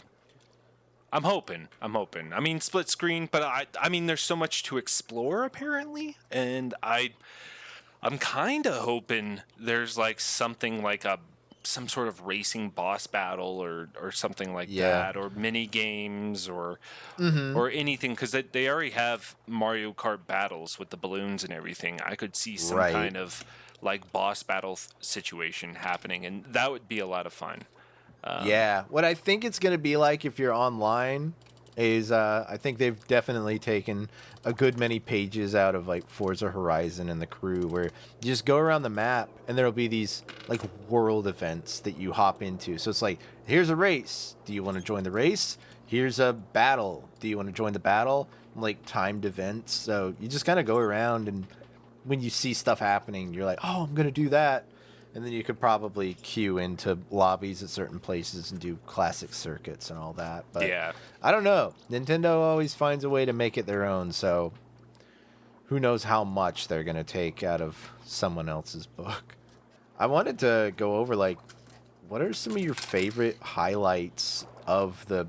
I'm hoping. I mean, split screen, but I mean, there's so much to explore apparently, and I'm kind of hoping there's like something like a some sort of racing boss battle or something like Yeah. that, or mini games or Mm-hmm. anything, because they already have Mario Kart battles with the balloons and everything. I could see some Right. kind of like boss battle situation happening, and that would be a lot of fun. Yeah. What I think it's going to be like if you're online is I think they've definitely taken a good many pages out of like Forza Horizon and the Crew, where you just go around the map and there'll be these like world events that you hop into. So it's like, here's a race. Do you want to join the race? Here's a battle. Do you want to join the battle? Like timed events. So you just kind of go around, and when you see stuff happening, you're like, oh, I'm going to do that. And then you could probably queue into lobbies at certain places and do classic circuits and all that. But Yeah. I don't know. Nintendo always finds a way to make it their own, so who knows how much they're going to take out of someone else's book. I wanted to go over, like, what are some of your favorite highlights of the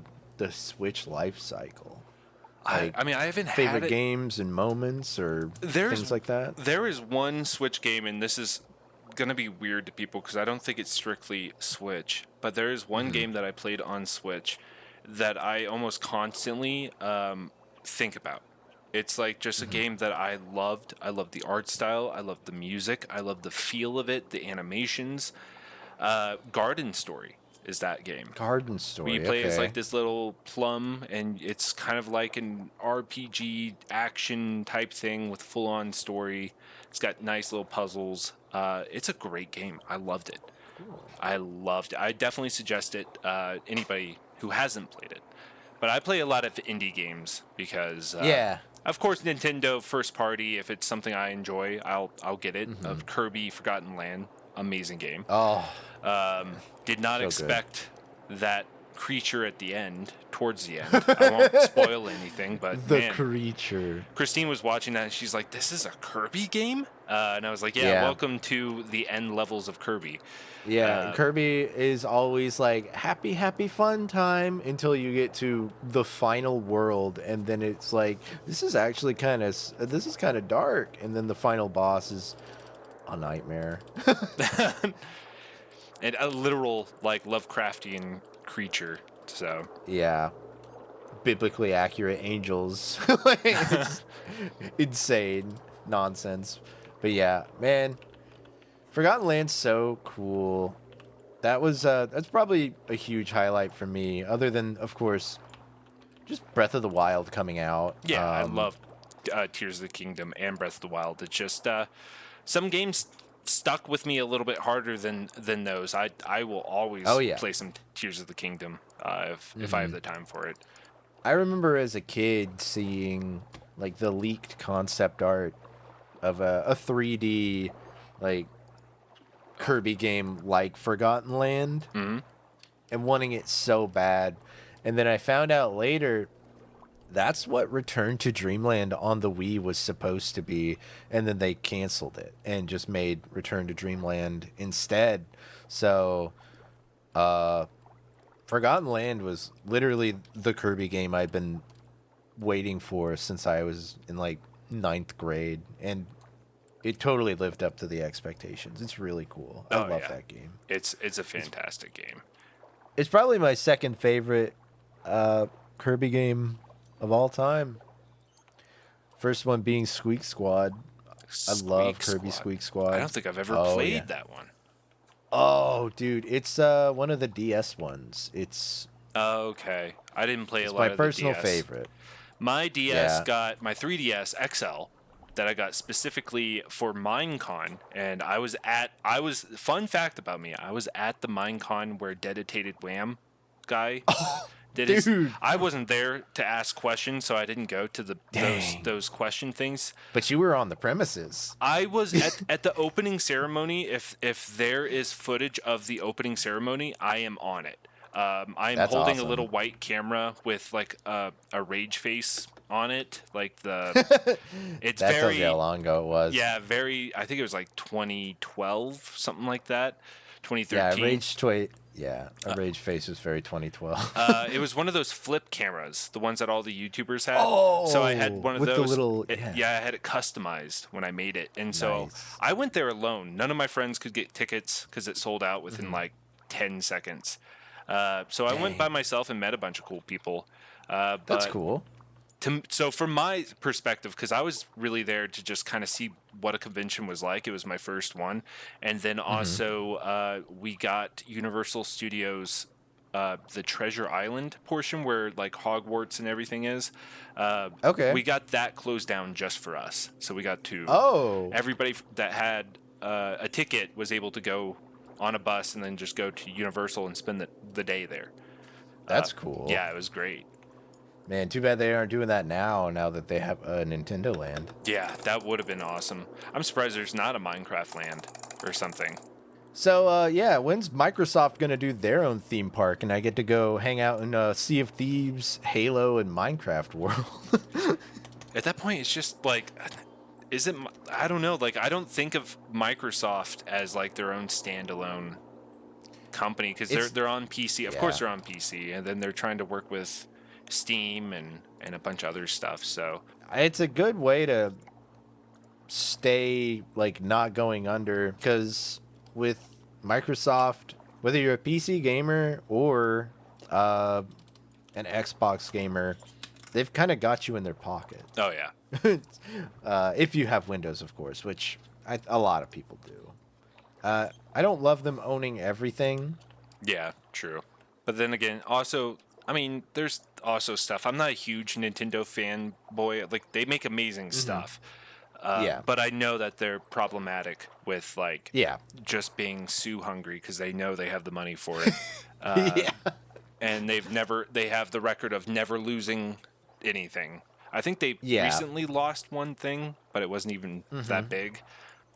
Switch life cycle? Like, I mean, I haven't had favorite it. games and moments or things like that? There is one Switch game, and this is gonna be weird to people because I don't think it's strictly Switch, but there is one game that I played on Switch that I almost constantly think about. It's like just a game that I loved. I loved the art style. I loved the music. I loved the feel of it, the animations. Garden Story is that game. Garden Story, We play as okay. like this little plum, and it's kind of like an RPG action type thing with full on story. It's got nice little puzzles. It's a great game. I loved it. I loved it. I definitely suggest it anybody who hasn't played it. But I play a lot of indie games because Yeah. of course Nintendo first party. If it's something I enjoy, I'll get it. Of Kirby Forgotten Land, amazing game. Oh, Did not So good. expect that creature at the end, towards the end. I won't spoil anything, but the man, creature. Christine was watching that and she's like, "This is a Kirby game?" And I was like, "Yeah, Yeah. welcome to the end levels of Kirby." Yeah, Kirby is always like happy, happy, fun time until you get to the final world, and then it's like this is actually kind of dark, and then the final boss is a nightmare. And a literal like Lovecraftian creature. So Yeah, biblically accurate angels. Like, it's insane nonsense. But yeah, man, Forgotten Land's so cool. That's probably a huge highlight for me, other than, of course, just Breath of the Wild coming out. yeah, I love Tears of the Kingdom and Breath of the Wild. It's just some games stuck with me a little bit harder than those. I will always Oh, yeah. play some Tears of the Kingdom if I have the time for it. I remember as a kid seeing like the leaked concept art of a 3D like Kirby game like Forgotten Land, and wanting it so bad. And then I found out later that's what Return to Dreamland on the Wii was supposed to be, and then they canceled it and just made Return to Dreamland instead. So Forgotten Land was literally the Kirby game I've been waiting for since I was in like 9th grade, and it totally lived up to the expectations. It's really cool. I love that game. It's a fantastic game. It's probably my second favorite Kirby game of all time. First one being Squeak Squad. I love Kirby Squeak Squad. I don't think I've ever played that one. Oh, dude, it's one of the DS ones. It's Okay. I didn't play a lot my of personal the DS. favorite. My DS Yeah. got my 3DS XL that I got specifically for Minecon, and fun fact about me, I was at the Minecon where Dedicated Wham guy did his. dude. I wasn't there to ask questions, so I didn't go to those question things. But you were on the premises. I was at the opening ceremony. If there is footage of the opening ceremony, I am on it. I'm That's holding a awesome. little white camera with like a rage face on it. Like it's That very tells you how long ago it was. yeah, very. I think it was like 2012, something like that. 2013. A rage face was very 2012. It was one of those flip cameras, the ones that all the YouTubers had. Oh, so I had one of with the those. little- I had it customized when I made it, and so Nice. I went there alone. None of my friends could get tickets because it sold out within like 10 seconds. So I went Dang. by myself and met a bunch of cool people. That's cool. So from my perspective, because I was really there to just kind of see what a convention was like. It was my first one. And then also we got Universal Studios, the Treasure Island portion where like Hogwarts and everything is. Okay. We got that closed down just for us. So we got to, Oh, everybody that had a ticket was able to go on a bus and then just go to Universal and spend the day there. that's cool. Yeah, it was great. Man, too bad they aren't doing that now that they have a Nintendo Land. Yeah, that would have been awesome. I'm surprised there's not a Minecraft land or something. So, yeah, when's Microsoft going to do their own theme park and I get to go hang out in Sea of Thieves, Halo, and Minecraft world? At that point, it's just like, is it? I don't know. Like, I don't think of Microsoft as like their own standalone company because they're on PC. Of course, they're on PC, and then they're trying to work with Steam and a bunch of other stuff. So It's a good way to stay, like, not going under, because with Microsoft, whether you're a PC gamer or an Xbox gamer, they've kind of got you in their pocket. oh yeah, If you have Windows, of course, which a lot of people do. I don't love them owning everything. yeah, true. But then again, also, I mean, there's also stuff. I'm not a huge Nintendo fanboy. Like, they make amazing stuff. Yeah. But I know that they're problematic with, like, Yeah. just being sue hungry because they know they have the money for it. Yeah. And they have the record of never losing anything. I think they Yeah. recently lost one thing, but it wasn't even that big.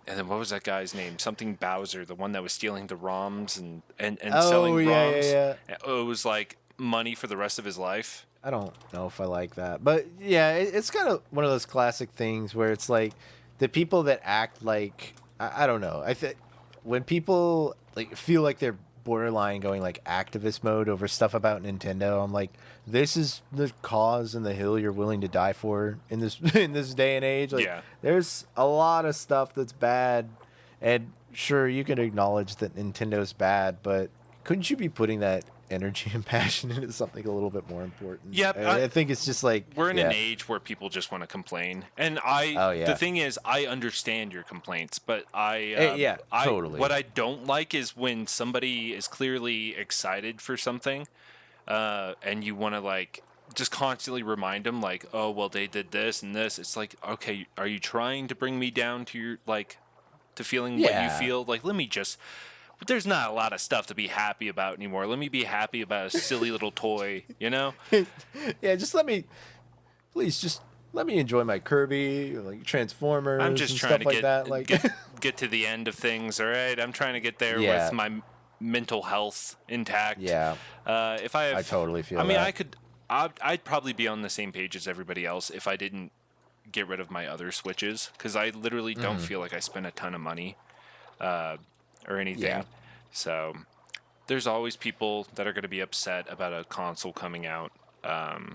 And then what was that guy's name? Something Bowser, the one that was stealing the ROMs and selling ROMs. Yeah. It was like money for the rest of his life. I don't know if I like that, but yeah, it's kind of one of those classic things where it's like the people that act like I don't know. I think when people like feel like they're borderline going like activist mode over stuff about Nintendo, I'm like, this is the cause and the hill you're willing to die for in this in this day and age. Like, Yeah. there's a lot of stuff that's bad, and sure you can acknowledge that Nintendo's bad, but couldn't you be putting that energy and passion into something a little bit more important? Yeah, I think it's just like We're in an age where people just want to complain, and the thing is, I understand your complaints, but totally. What I don't like is when somebody is clearly excited for something, and you want to like just constantly remind them, like, oh well, they did this and this. It's like, okay, are you trying to bring me down to your to feeling what you feel? Like, let me just. But there's not a lot of stuff to be happy about anymore. Let me be happy about a silly little toy, you know? Yeah, please just let me enjoy my Kirby, or like Transformers, I'm just and trying stuff to like that. Like, get to the end of things, all right? I'm trying to get there Yeah. with my mental health intact. yeah, If I have, I totally feel I mean, that. I'd probably be on the same page as everybody else if I didn't get rid of my other Switches, because I literally don't feel like I spend a ton of money. Or anything. Yeah. So there's always people that are going to be upset about a console coming out.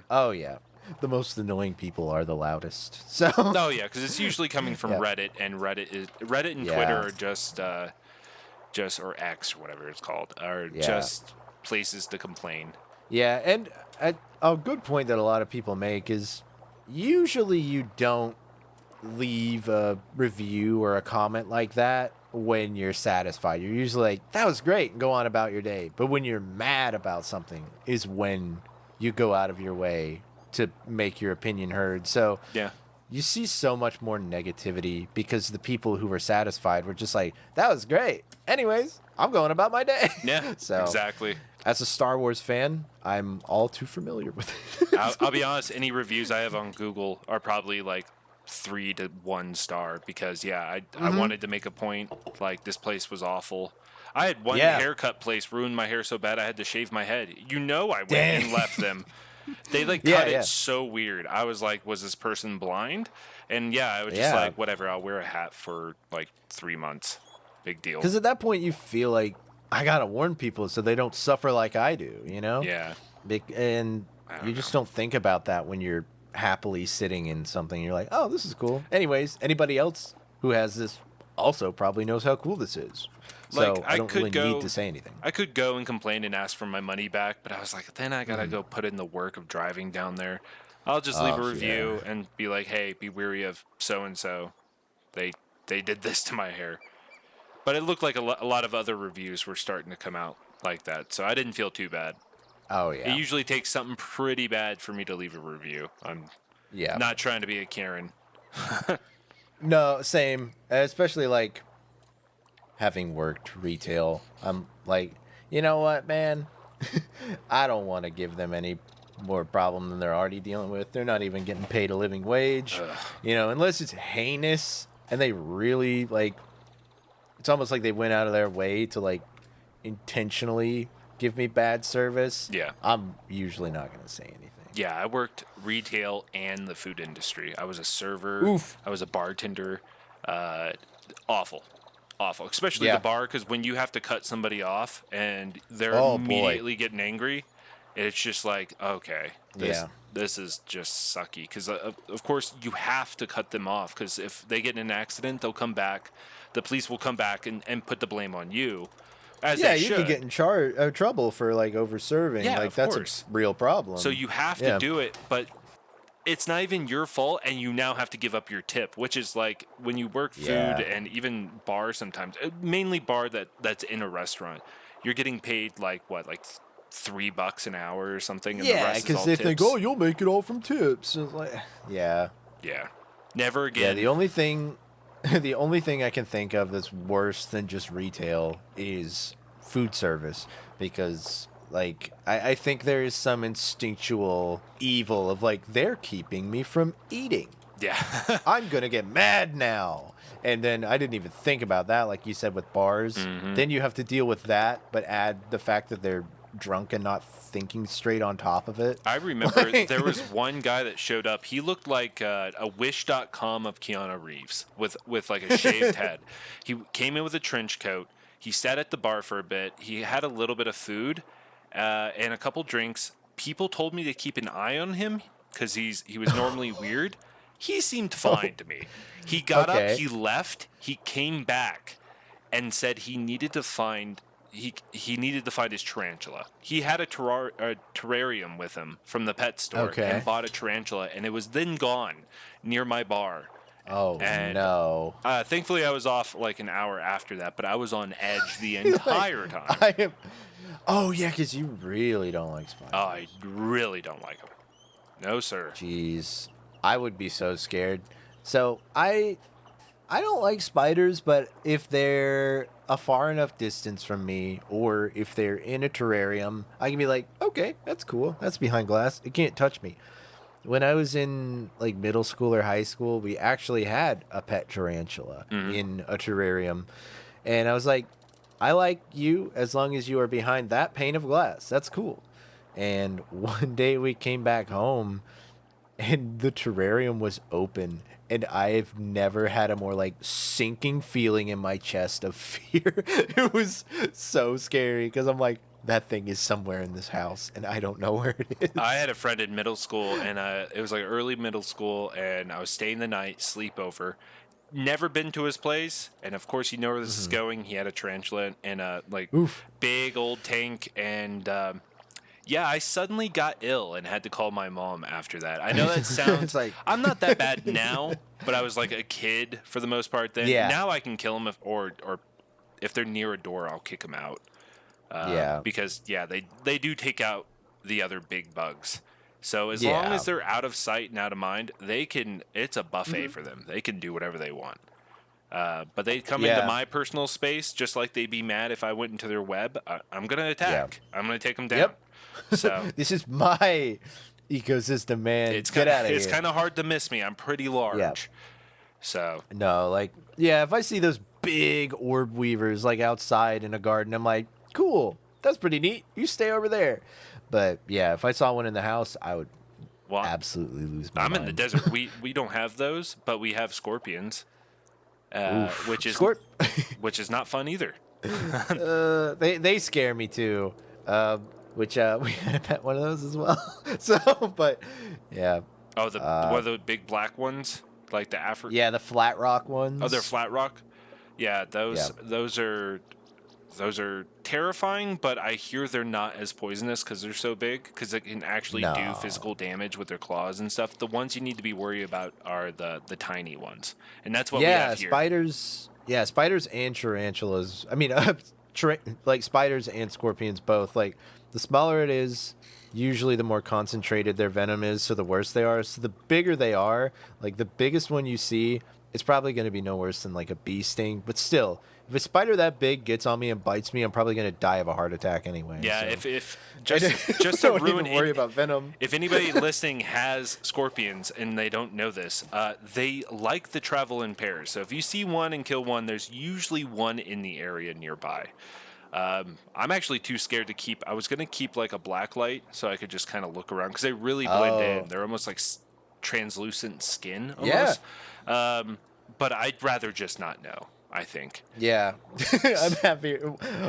Oh yeah, the most annoying people are the loudest. So Oh yeah, because it's usually coming from Yeah. Reddit, and Reddit and Yeah. Twitter are just or X or whatever it's called, are just places to complain. yeah, and a good point that a lot of people make is usually you don't leave a review or a comment like that when you're satisfied. You're usually like, that was great, and go on about your day. But when you're mad about something is when you go out of your way to make your opinion heard. So Yeah. you see so much more negativity because the people who were satisfied were just like, that was great. Anyways, I'm going about my day. Yeah, So exactly. as a Star Wars fan, I'm all too familiar with it. I'll be honest, any reviews I have on Google are probably like 3 to 1 star because I wanted to make a point, like, this place was awful. I had one haircut place ruin my hair so bad I had to shave my head. I went and left them. They cut it so weird. I was like, was this person blind? And I was just like, whatever, I'll wear a hat for like 3 months. Big deal. Because at that point you feel like, I gotta warn people so they don't suffer like I do, you know? Yeah. And you just don't think about that when you're happily sitting in something. You're like, oh, this is cool. Anyways, anybody else who has this also probably knows how cool this is. So I don't really need to say anything. I could go and complain and ask for my money back, but I was like, then I gotta go put in the work of driving down there. I'll just leave a review and be like, hey, be wary of so and so. They did this to my hair. But it looked like a lot of other reviews were starting to come out like that, so I didn't feel too bad. Oh It yeah. usually takes something pretty bad for me to leave a review. I'm Yeah. not trying to be a Karen. No, same. Especially like having worked retail. I'm like, you know what, man? I don't want to give them any more problem than they're already dealing with. They're not even getting paid a living wage. Ugh. You know, unless it's heinous and they really like it's almost like they went out of their way to like intentionally give me bad service. Yeah. I'm usually not going to say anything. Yeah, I worked retail and the food industry. I was a server. Oof. I was a bartender. Awful. Especially Yeah. the bar, because when you have to cut somebody off and they're Oh, boy. immediately getting angry, it's just like, okay, Yeah. this is just sucky. Because, of course, you have to cut them off, because if they get in an accident, they'll come back. The police will come back and put the blame on you. As Yeah, they you should. could get in trouble for like over-serving. Yeah, like of that's course. a real problem. So you have to do it, but it's not even your fault, and you now have to give up your tip, which is like when you work food and even bar sometimes, mainly bar that's in a restaurant, you're getting paid like what, like $3 an hour or something, and the yeah, rest is because all they tips. think, oh, you'll make it all from tips. It's like, yeah, Never yeah. again. The only thing, the only thing I can think of that's worse than just retail is food service, because like I think there is some instinctual evil of like they're keeping me from eating. Yeah. I'm gonna get mad now. And then I didn't even think about that, like you said with bars. Then you have to deal with that, but add the fact that they're drunk and not thinking straight on top of it. I remember there was one guy that showed up. He looked like a Wish.com of Keanu Reeves with like a shaved head. He came in with a trench coat. He sat at the bar for a bit. He had a little bit of food and a couple drinks. People told me to keep an eye on him because he was normally weird. He seemed fine to me. He got up, he left, he came back and said he needed to find his tarantula. He had a terrarium with him from the pet store and bought a tarantula, and it was then gone near my bar. Oh, And, no. Thankfully, I was off like an hour after that, but I was on edge the entire time. Oh, yeah, because you really don't like spiders. Oh, I really don't like them. No, sir. Jeez. I would be so scared. So, I don't like spiders, but if they're a far enough distance from me, or if they're in a terrarium, I can be like, okay, that's cool. That's behind glass. It can't touch me. When I was in like middle school or high school, we actually had a pet tarantula in a terrarium. And I was like, I like you as long as you are behind that pane of glass. That's cool. And one day we came back home and the terrarium was open. And I've never had a more like sinking feeling in my chest of fear. It was so scary because I'm like, that thing is somewhere in this house and I don't know where it is. I had a friend in middle school, and it was like early middle school, and I was staying the night, sleepover. Never been to his place, and of course you know where this is going. He had a tarantula and a like big old tank, and yeah, I suddenly got ill and had to call my mom after that. I know that sounds like I'm not that bad now, but I was like a kid for the most part then. Yeah. Now I can kill them or if they're near a door, I'll kick them out. Because they do take out the other big bugs. So as long as they're out of sight and out of mind, it's a buffet for them. They can do whatever they want. But they come into my personal space just like they'd be mad if I went into their web. I'm going to attack. I'm going to take them down. Yep. So this is my ecosystem, man. Get out of here. It's kind of hard to miss me. I'm pretty large. Yeah. So no, like if I see those big orb weavers like outside in a garden, I'm like, cool, that's pretty neat. You stay over there. But yeah, if I saw one in the house, I would absolutely lose my mind. I'm in the desert. We don't have those, but we have scorpions, which is not fun either. They scare me too. Which we had a pet one of those as well. So, but yeah. Oh, what are the big black ones, like the African? Yeah, the flat rock ones. Oh, they're flat rock. Yeah, those are Those are terrifying, but I hear they're not as poisonous because they're so big, because they can actually do No. physical damage with their claws and stuff. The ones you need to be worried about are the tiny ones, and that's what we have Yeah, here. spiders. Yeah, spiders and tarantulas. I mean, like spiders and scorpions both. Like the smaller it is, usually the more concentrated their venom is, so the worse they are. So the bigger they are, like the biggest one you see, it's probably going to be no worse than like a bee sting. But still, if a spider that big gets on me and bites me, I'm probably going to die of a heart attack anyway. Yeah, so. if just to don't ruin even worry about venom. If anybody listening has scorpions and they don't know this, they like to travel in pairs. So if you see one and kill one, there's usually one in the area nearby. I'm actually too scared to keep. I was gonna keep like a black light so I could just kind of look around because they really blend in. They're almost like translucent skin Yeah. almost. But I'd rather just not know. I think. Yeah, I'm happy.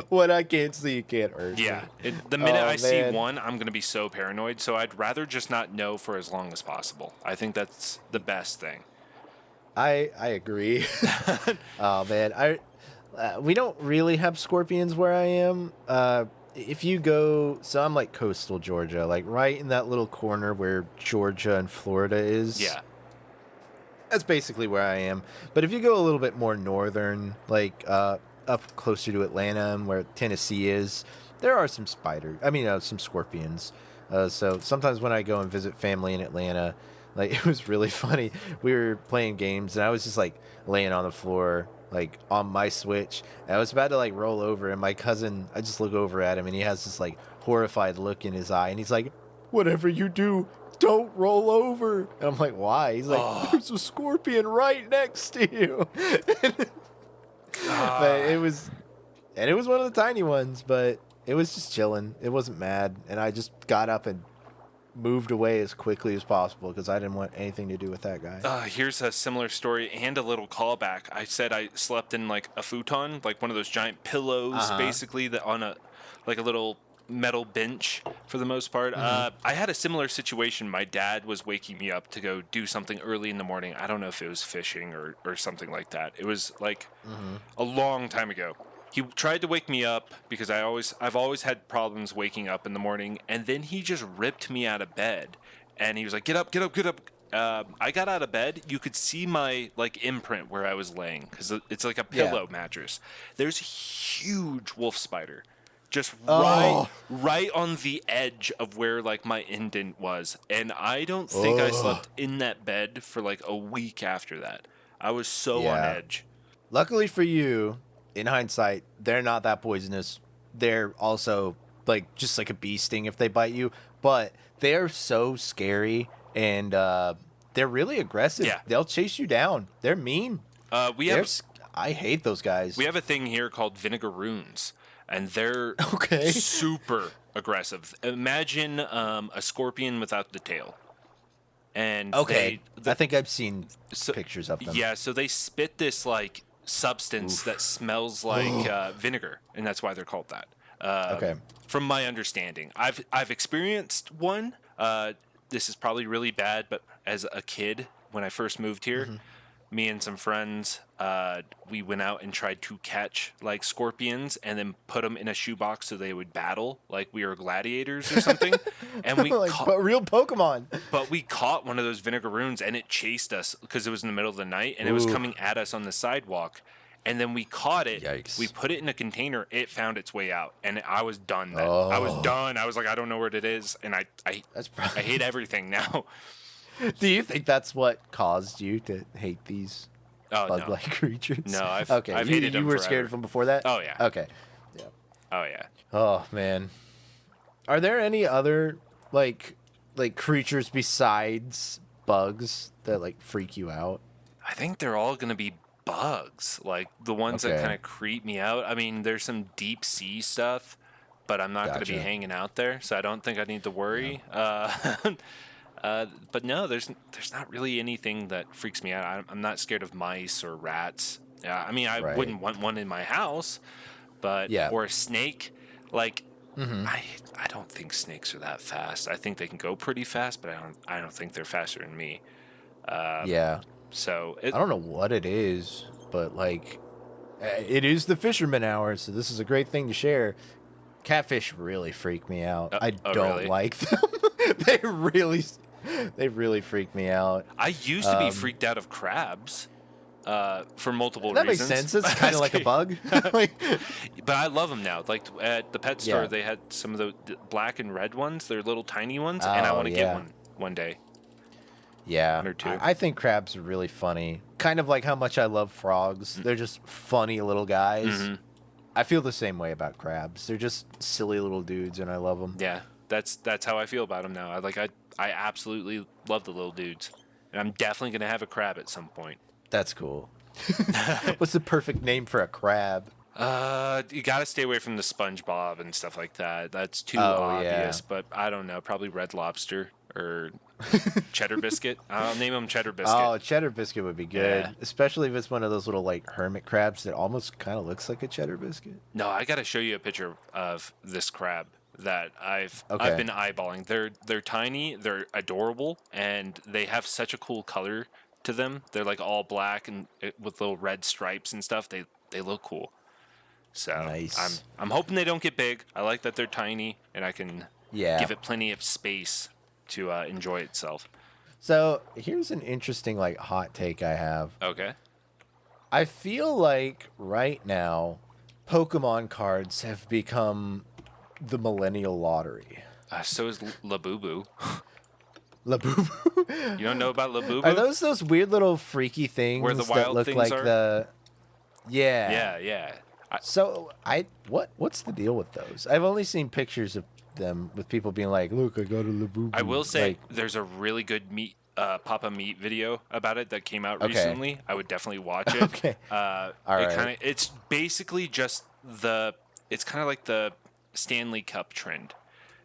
What I can't see, you can't hurt. Yeah, the minute I see man. one, I'm going to be so paranoid. So I'd rather just not know for as long as possible. I think that's the best thing. I agree. Oh man, we don't really have scorpions where I am. If you go, so I'm like coastal Georgia, like right in that little corner where Georgia and Florida is. Yeah. That's basically where I am. But if you go a little bit more northern, like up closer to Atlanta and where Tennessee is, there are some some scorpions. So sometimes when I go and visit family in Atlanta, like it was really funny. We were playing games and I was just like laying on the floor, like on my Switch. And I was about to like roll over, and my cousin, I just look over at him and he has this like horrified look in his eye, and he's like, "Whatever you do, don't roll over." And I'm like, "Why?" He's like, "There's a scorpion right next to you." But it was one of the tiny ones, but it was just chilling. It wasn't mad, and I just got up and moved away as quickly as possible because I didn't want anything to do with that guy. Here's a similar story and a little callback. I said I slept in like a futon, like one of those giant pillows, basically that on a like a little metal bench for the most part. I had a similar situation. My dad was waking me up to go do something early in the morning. I don't know if it was fishing or something like that. It was like a long time ago. He tried to wake me up because I've always had problems waking up in the morning, and then he just ripped me out of bed, and he was like, "Get up, get up, get up." I got out of bed. You could see my like imprint where I was laying because it's like a pillow mattress. There's a huge wolf spider, just right on the edge of where like my indent was, and I don't think I slept in that bed for like a week after that. I was so on edge. Luckily for you, in hindsight, they're not that poisonous. They're also like just like a bee sting if they bite you, but they're so scary, and they're really aggressive. Yeah. They'll chase you down. They're mean. I hate those guys. We have a thing here called vinegaroons, and they're Okay. super aggressive. Imagine a scorpion without the tail. And I think I've seen so, pictures of them. Yeah, so they spit this like substance that smells like vinegar, and that's why they're called that. Okay. From my understanding, I've experienced one. This is probably really bad, but as a kid, when I first moved here, me and some friends, we went out and tried to catch like scorpions and then put them in a shoebox so they would battle like we were gladiators or something. And we but real Pokemon. But we caught one of those vinegaroons and it chased us because it was in the middle of the night and it was coming at us on the sidewalk. And then we caught it. Yikes. We put it in a container. It found its way out, and I was done. Then I was done. I was like, I don't know where it is, and I hate everything now. Do you think that's what caused you to hate these bug-like creatures? No, I've You hated them were forever. scared of them before that? Oh yeah. Okay. Yeah. Oh yeah. Oh man. Are there any other like creatures besides bugs that like freak you out? I think they're all gonna be bugs, like the ones that Okay. kind of creep me out. I mean, there's some deep sea stuff, but I'm not gonna be hanging out there, so I don't think I need to worry. But no, there's not really anything that freaks me out. I'm not scared of mice or rats. I mean, I wouldn't want one in my house, but or a snake. Like, I don't think snakes are that fast. I think they can go pretty fast, but I don't think they're faster than me. Yeah. So I don't know what it is, but like It is the Fisherman Hour, so this is a great thing to share. Catfish really freak me out. I Oh, don't really? like them. they really, they really freak me out. I used to be freaked out of crabs for multiple That makes reasons. sense. It's kind of like a bug. Like, But I love them now. Like at the pet store, yeah. they had some of the black and red ones. They're little tiny ones, and I Oh want to get yeah. one day. Yeah, One or two. I think crabs are really funny. Kind of like how much I love frogs. They're just funny little guys. Mm-hmm. I feel the same way about crabs. They're just silly little dudes, and I love them. Yeah, that's how I feel about them now. I absolutely love the little dudes, and I'm definitely gonna have a crab at some point. That's cool. What's the perfect name for a crab? You gotta stay away from the SpongeBob and stuff like that. That's too Oh, obvious. yeah. But I don't know, probably Red Lobster or Cheddar Biscuit. I'll name them Cheddar Biscuit. Oh, cheddar biscuit would be good, Yeah. especially if it's one of those little like hermit crabs that almost kind of looks like a cheddar biscuit. No, I gotta show you a picture of this crab that I've Okay. been eyeballing. They're tiny, they're adorable, and they have such a cool color to them. They're like all black and with little red stripes and stuff. They look cool. So Nice. I'm hoping they don't get big. I like that they're tiny, and I can Yeah. give it plenty of space to enjoy itself. So here's an interesting like hot take I have. Okay. I feel like right now, Pokemon cards have become the millennial lottery. So is Labubu. Labubu. You don't know about Labubu? Are those weird little freaky things Where the that wild look things like are? the? Yeah. Yeah, yeah. So what's the deal with those? I've only seen pictures of them with people being like, "Look, I got a Labubu." I will say Like, there's a really good Papa Meat video about it that came out Okay. recently. I would definitely watch it. Okay. All right. It's basically just it's kind of like the Stanley Cup trend.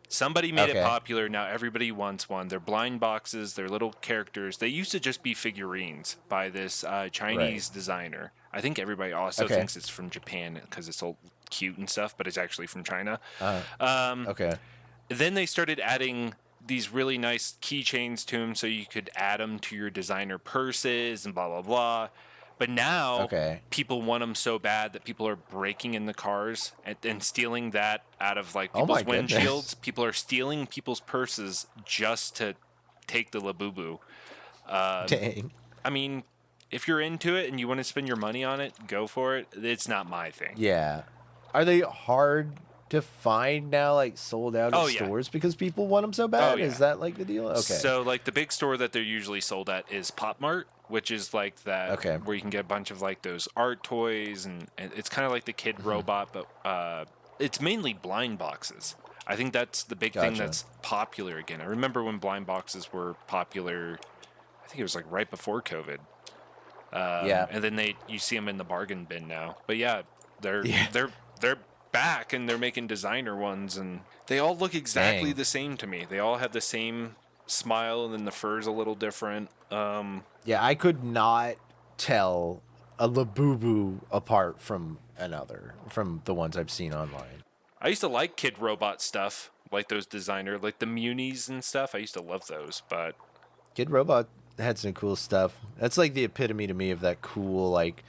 Somebody made it Okay. popular. Now everybody wants one. They're blind boxes. They're little characters. They used to just be figurines by this Chinese designer. I think everybody also Okay. thinks it's from Japan because it's all cute and stuff, but it's actually from China. Okay. Then they started adding these really nice keychains to them so you could add them to your designer purses and blah, blah, blah. But now Okay. people want them so bad that people are breaking in the cars and stealing that out of like Oh my people's goodness. windshields. People are stealing people's purses just to take the Labubu. Dang. I mean, if you're into it and you want to spend your money on it, go for it. It's not my thing. Yeah. Are they hard to find now, like sold out at Oh, yeah. stores because people want them so bad? Oh, yeah. Is that like the deal? Okay. So like the big store that they're usually sold at is Pop Mart, which is like that Okay. where you can get a bunch of like those art toys and it's kind of like the Kid Mm-hmm. Robot, but it's mainly blind boxes. I think that's the big thing Gotcha. that's popular again. I remember when blind boxes were popular. I think it was like right before COVID. Yeah. And then you see them in the bargain bin now. But yeah, they're Yeah. they're back and they're making designer ones and they all look exactly Dang. the same to me. They all have the same smile and then the fur's a little different. Yeah, I could not tell a Labubu apart from another, from the ones I've seen online. I used to like Kid Robot stuff, like those designer, like the Munis and stuff. I used to love those, but Kid Robot had some cool stuff. That's like the epitome to me of that cool, like,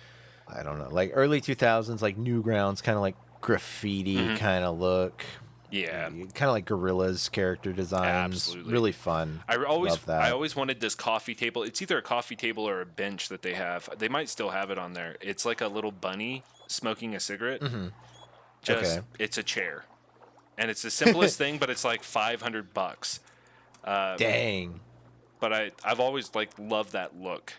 I don't know, like early 2000s, like Newgrounds, kind of like graffiti kind of look. yeah. Kind of like Gorilla's character designs. Absolutely. Really fun. I Love that. always wanted this coffee table. It's either a coffee table or a bench that they have. They might still have it on there. It's like a little bunny smoking a cigarette. Just Okay. it's a chair, and it's the simplest thing, but it's like $500. Dang. But I've always like loved that look.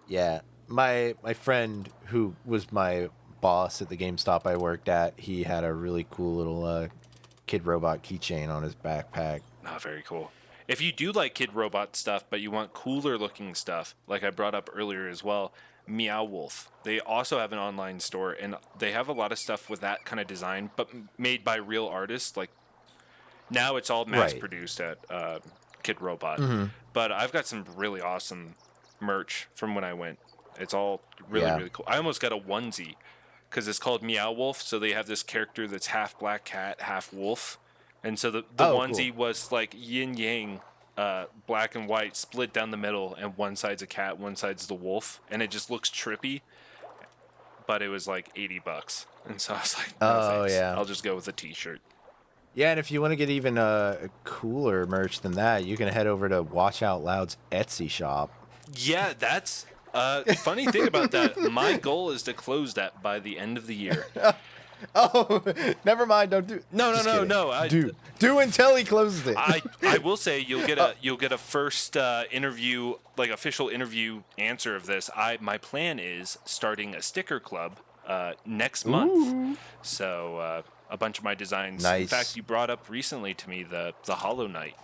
Yeah. My friend who was my boss at the GameStop I worked at, he had a really cool little Kid Robot keychain on his backpack. Oh, very cool. If you do like Kid Robot stuff, but you want cooler looking stuff, like I brought up earlier as well, Meow Wolf. They also have an online store, and they have a lot of stuff with that kind of design, but made by real artists. Like now, it's all mass produced at Kid Robot. But I've got some really awesome merch from when I went. It's all really cool. I almost got a onesie because it's called Meow Wolf. So they have this character that's half black cat, half wolf. And so the onesie was like yin yang, black and white, split down the middle, and one side's a cat, one side's the wolf, and it just looks trippy. but it was like $80, and so I was like, no Oh, thanks. yeah. I'll just go with a T-shirt. Yeah, and if you want to get even cooler merch than that, you can head over to Watch Out Loud's Etsy shop. Yeah, that's funny thing about that. My goal is to close that by the end of the year. Oh, never mind. Don't do. No. Do until he closes it. I will say you'll get a first interview, like official interview answer of this. My plan is starting a sticker club next month. So a bunch of my designs. Nice. In fact, you brought up recently to me the Hollow Knight.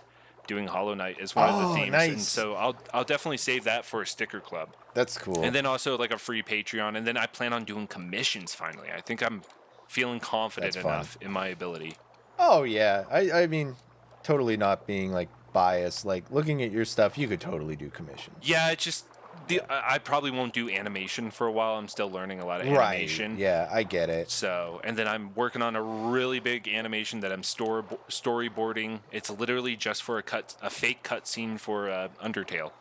Doing Hollow Knight is one of the themes, nice. and so I'll definitely save that for a sticker club. That's cool. And then also like a free Patreon, and then I plan on doing commissions finally. I think I'm feeling confident enough in my ability. Oh yeah, I mean, totally not being like biased. Like looking at your stuff, you could totally do commissions. Yeah, it's just I probably won't do animation for a while. I'm still learning a lot of animation. Right. Yeah, I get it. So, and then I'm working on a really big animation that I'm storyboarding. It's literally just for a fake cutscene for Undertale.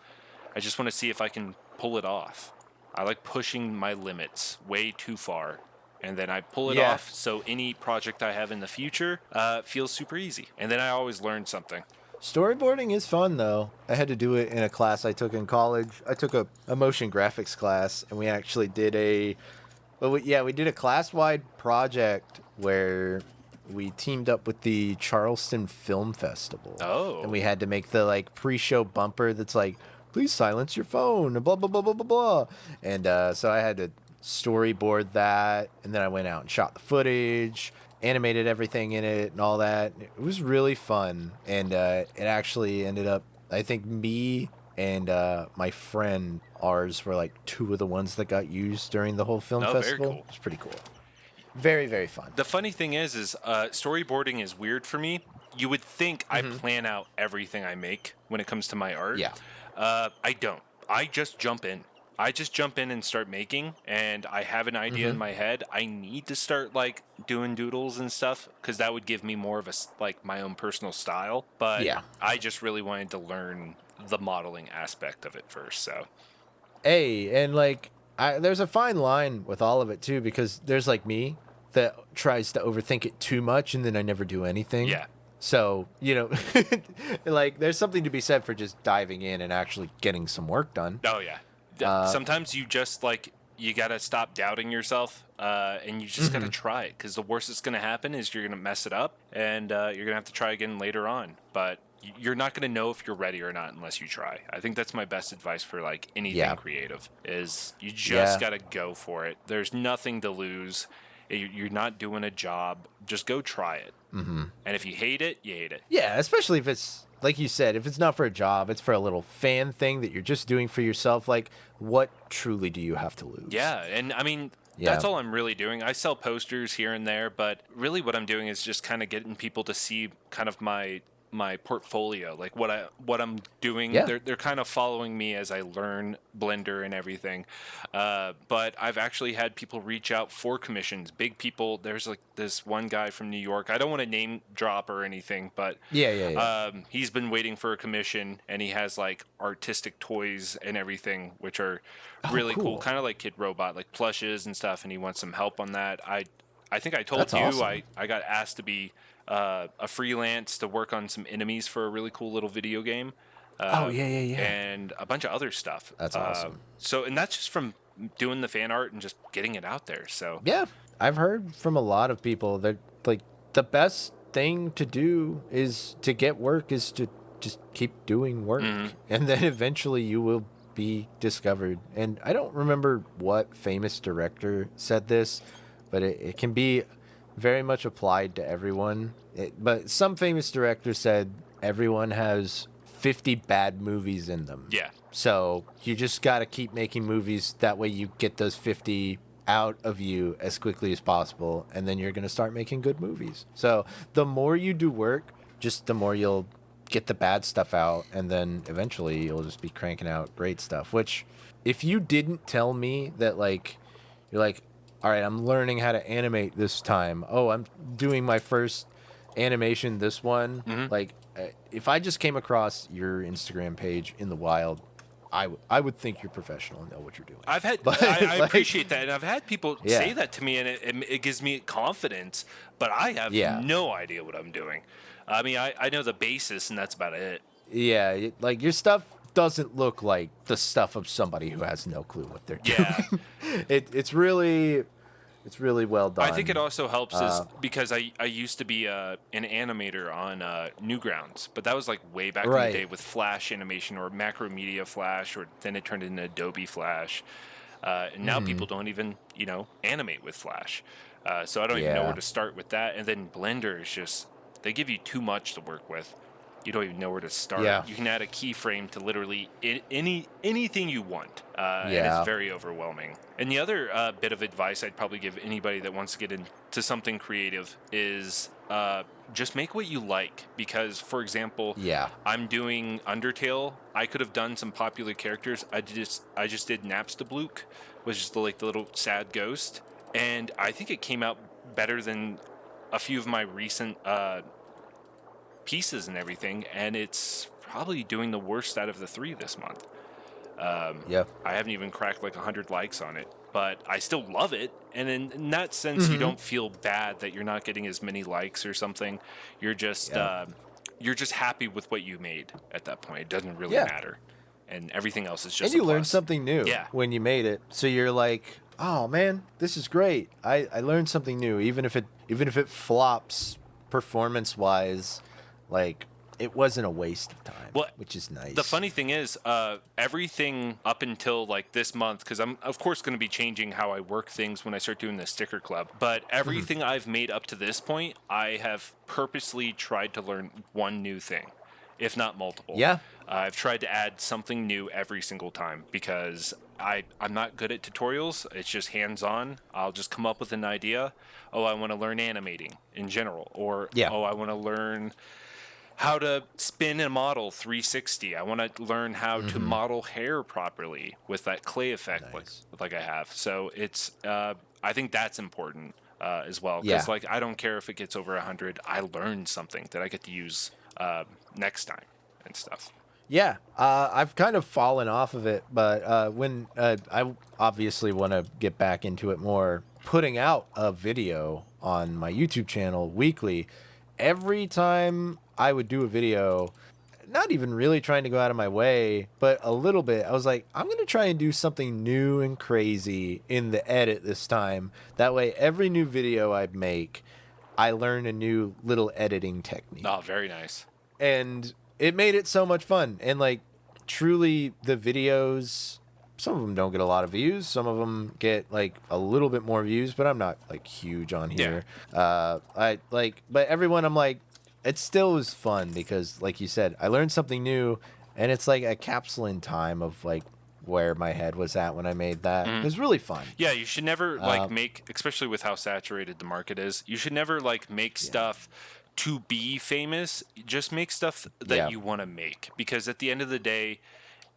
I just want to see if I can pull it off. I like pushing my limits way too far, and then I pull it off. So any project I have in the future feels super easy, and then I always learn something. Storyboarding is fun, though. I had to do it in a class I took in college. I took a motion graphics class, and we actually did we did a class-wide project where we teamed up with the Charleston Film Festival. Oh. And we had to make the, like, pre-show bumper that's like, please silence your phone, and blah, blah, blah, blah, blah, blah. And so I had to storyboard that, and then I went out and shot the footage, animated everything in it and all that. It was really fun, and it actually ended up, I think me and my friend, ours were like two of the ones that got used during the whole film festival. Very cool. It was pretty cool. Very, very fun. The funny thing is storyboarding is weird for me. You would think I plan out everything I make when it comes to my art. Yeah. I don't. I just jump in. And start making, and I have an idea in my head. I need to start like doing doodles and stuff because that would give me more of a like my own personal style. But yeah, I just really wanted to learn the modeling aspect of it first. So, hey, and like there's a fine line with all of it too, because there's like me that tries to overthink it too much, and then I never do anything. Yeah. So, you know, like there's something to be said for just diving in and actually getting some work done. Oh yeah. Sometimes you just like you gotta stop doubting yourself, and you just gotta try it, because the worst that's gonna happen is you're gonna mess it up, and you're gonna have to try again later on. But you're not gonna know if you're ready or not unless you try. I think that's my best advice for like anything creative is you just gotta go for it. There's nothing to lose. You're not doing a job. Just go try it. And if you hate it, you hate it. Yeah, especially if it's, like you said, if it's not for a job, it's for a little fan thing that you're just doing for yourself. Like, what truly do you have to lose? Yeah, and I mean, that's all I'm really doing. I sell posters here and there, but really what I'm doing is just kind of getting people to see kind of my portfolio, like what I'm doing. Yeah. They're kind of following me as I learn Blender and everything. But I've actually had people reach out for commissions, big people. There's like this one guy from New York. I don't want to name drop or anything, but he's been waiting for a commission, and he has like artistic toys and everything, which are really cool. Kind of like Kid Robot, like plushes and stuff, and he wants some help on that. I think I told That's you awesome. I got asked to be a freelance to work on some enemies for a really cool little video game. And a bunch of other stuff. That's awesome. And that's just from doing the fan art and just getting it out there. So yeah, I've heard from a lot of people that like the best thing to do is to get work is to just keep doing work, and then eventually you will be discovered. And I don't remember what famous director said this, but it can be very much applied to everyone. But some famous director said everyone has 50 bad movies in them. Yeah. So you just got to keep making movies. That way you get those 50 out of you as quickly as possible, and then you're going to start making good movies. So the more you do work, just the more you'll get the bad stuff out, and then eventually you'll just be cranking out great stuff. Which, if you didn't tell me that, like, you're like, all right, I'm learning how to animate this time. Oh, I'm doing my first animation this one. Like, if I just came across your Instagram page in the wild, I would think you're professional and know what you're doing. I've had, But I like, appreciate that, and I've had people say yeah, that to me, and it gives me confidence. But I have yeah, no idea what I'm doing. I mean, I know the basis, and that's about it. yeah. Like your stuff doesn't look like the stuff of somebody who has no clue what they're Yeah. doing. It's really well done. I think it also helps is because I used to be an animator on Newgrounds, but that was like way back in the day right. with Flash animation or Macromedia Flash, or then it turned into Adobe Flash. And now people don't even, animate with Flash. So I don't even know where Yeah. to start with that. And then Blender is just, they give you too much to work with. You don't even know where to start. Yeah. You can add a keyframe to literally anything you want, and it's Yeah. very overwhelming. And the other bit of advice I'd probably give anybody that wants to get into something creative is just make what you like. Because, for example, Yeah. I'm doing Undertale. I could have done some popular characters. I just did Napstablook, which is the little sad ghost, and I think it came out better than a few of my recent pieces and everything, and it's probably doing the worst out of the 3 this month. Yeah. I haven't even cracked like 100 likes on it, but I still love it. And in that sense, you Mm-hmm. don't feel bad that you're not getting as many likes or something. You're just Yeah. happy with what you made at that point. It doesn't really Yeah. matter, and everything else is And just you a learn plus. something new Yeah. when you made it. So you're like, oh man, this is great. I learned something new, even if it flops performance wise, like it wasn't a waste of time, Well, which is nice. the funny thing is, everything up until like this month, because I'm of course going to be changing how I work things when I start doing the sticker club. But everything I've made up to this point, I have purposely tried to learn one new thing, if not multiple. Yeah. I've tried to add something new every single time because I'm not good at tutorials. It's just hands-on. I'll just come up with an idea. Oh, I want to learn animating in general, or Yeah. oh, I want to learn how to spin a model 360. I want to learn how to model hair properly with that clay effect, Nice. like I have. So it's I think that's important as well, Yeah. because like I don't care if it gets over 100. I learned something that I get to use next time and stuff. Yeah, I've kind of fallen off of it, but when I obviously want to get back into it more, putting out a video on my YouTube channel weekly, every time I would do a video, not even really trying to go out of my way, but a little bit, I was like, I'm going to try and do something new and crazy in the edit this time. That way, every new video I make, I learn a new little editing technique. Oh, very nice. And it made it so much fun. And like truly the videos, some of them don't get a lot of views, some of them get like a little bit more views, but I'm not like huge on here. But everyone, I'm like, it still was fun because like you said, I learned something new, and it's like a capsule in time of like where my head was at when I made that. It was really fun. Yeah, you should never like make, especially with how saturated the market is, you should never like make stuff to be famous. Just make stuff that you want to make, because at the end of the day,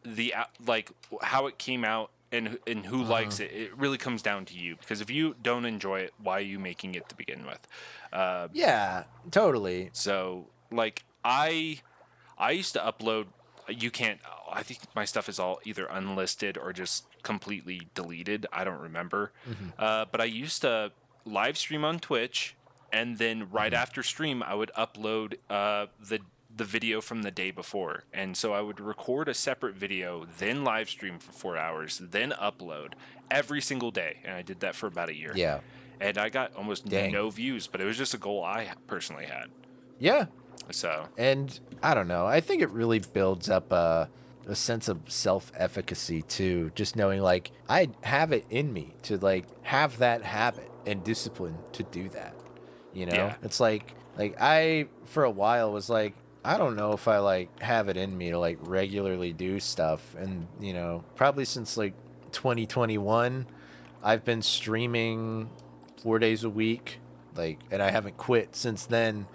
the like how it came out and who likes it, it really comes down to you. Because if you don't enjoy it, why are you making it to begin with? Yeah, totally. So like I used to upload. You can't. I think my stuff is all either unlisted or just completely deleted. I don't remember. But I used to live stream on Twitch, and then right after stream, I would upload the video from the day before. And so I would record a separate video, then live stream for 4 hours, then upload every single day. And I did that for about a year. Yeah. And I got almost Dang. no views, but it was just a goal I personally had. Yeah. So And I don't know. I think it really builds up a sense of self-efficacy too. Just knowing like I have it in me to like have that habit and discipline to do that. You know, Yeah. it's like I for a while was like, I don't know if I like have it in me to like regularly do stuff. And you know, probably since like 2021, I've been streaming 4 days a week, like, and I haven't quit since then.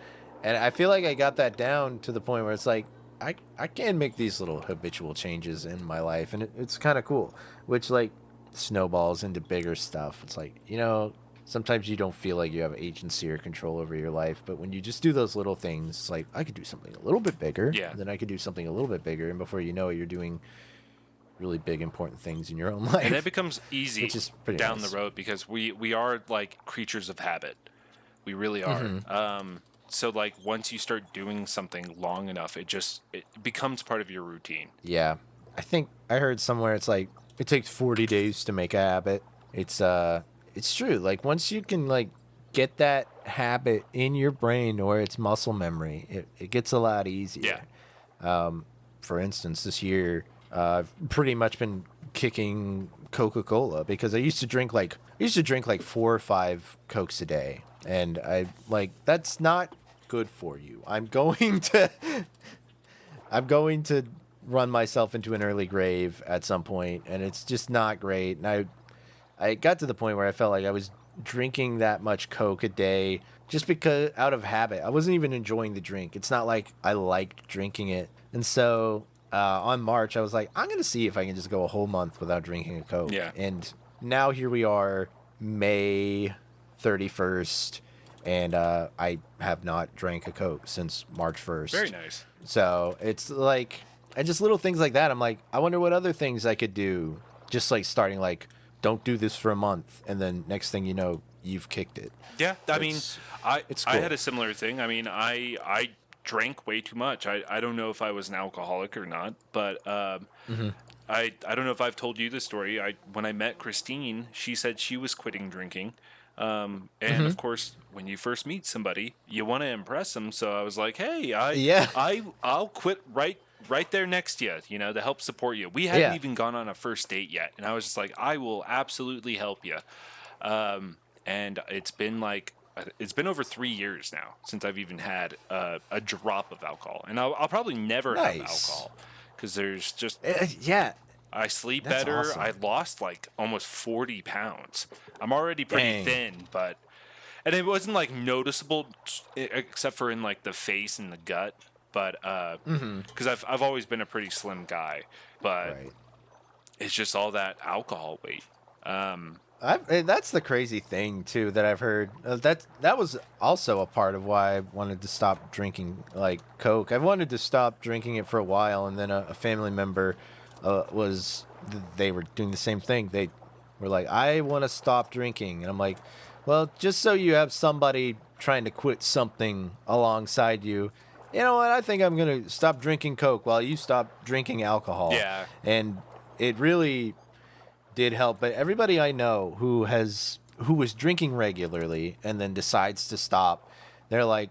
And I feel like I got that down to the point where it's like, I can make these little habitual changes in my life, and it's kind of cool, which like snowballs into bigger stuff. It's like, you know, sometimes you don't feel like you have agency or control over your life, but when you just do those little things, it's like I could do something a little bit bigger, Yeah. and then I could do something a little bit bigger, and before you know it, you're doing really big important things in your own life. And it becomes easy which is pretty down nice. the road because we are like creatures of habit. We really are. So like once you start doing something long enough, it becomes part of your routine. Yeah. I think I heard somewhere it's like it takes 40 days to make a habit. It's true. Like once you can like get that habit in your brain or it's muscle memory, it gets a lot easier. Yeah. For instance, this year I've pretty much been kicking Coca-Cola because I used to drink like 4 or 5 Cokes a day, and I like that's not good for you. I'm going to run myself into an early grave at some point, and it's just not great. And I got to the point where I felt like I was drinking that much Coke a day just because out of habit. I wasn't even enjoying the drink. It's not like I liked drinking it. And so on March, I was like, I'm going to see if I can just go a whole month without drinking a Coke. Yeah. And now here we are, May 31st, and I have not drank a Coke since March 1st. Very nice. So it's like, and just little things like that. I'm like, I wonder what other things I could do. Just like starting like, don't do this for a month, and then next thing you know, you've kicked it. Yeah, I mean, I cool. had a similar thing. I mean, I drank way too much. I don't know if I was an alcoholic or not, but I don't know if I've told you the story. When I met Christine, she said she was quitting drinking. And of course, when you first meet somebody, you want to impress them. So I was like, "Hey, I'll quit right there next to you, to help support you." We hadn't even gone on a first date yet, and I was just like, "I will absolutely help you." And it's been over 3 years now since I've even had a drop of alcohol, and I'll probably never have alcohol because there's just I sleep better. Awesome. I lost like almost 40 pounds. I'm already pretty thin, and it wasn't like noticeable except for in like the face and the gut. But because I've always been a pretty slim guy, but it's just all that alcohol weight. That's the crazy thing too that I've heard. That was also a part of why I wanted to stop drinking like Coke. I wanted to stop drinking it for a while, and then a family member they were doing the same thing. They were like, I want to stop drinking, and I'm like, well, just so you have somebody trying to quit something alongside you. You know what? I think I'm gonna stop drinking Coke while you stop drinking alcohol. Yeah, and it really did help. But everybody I know who was drinking regularly and then decides to stop, they're like,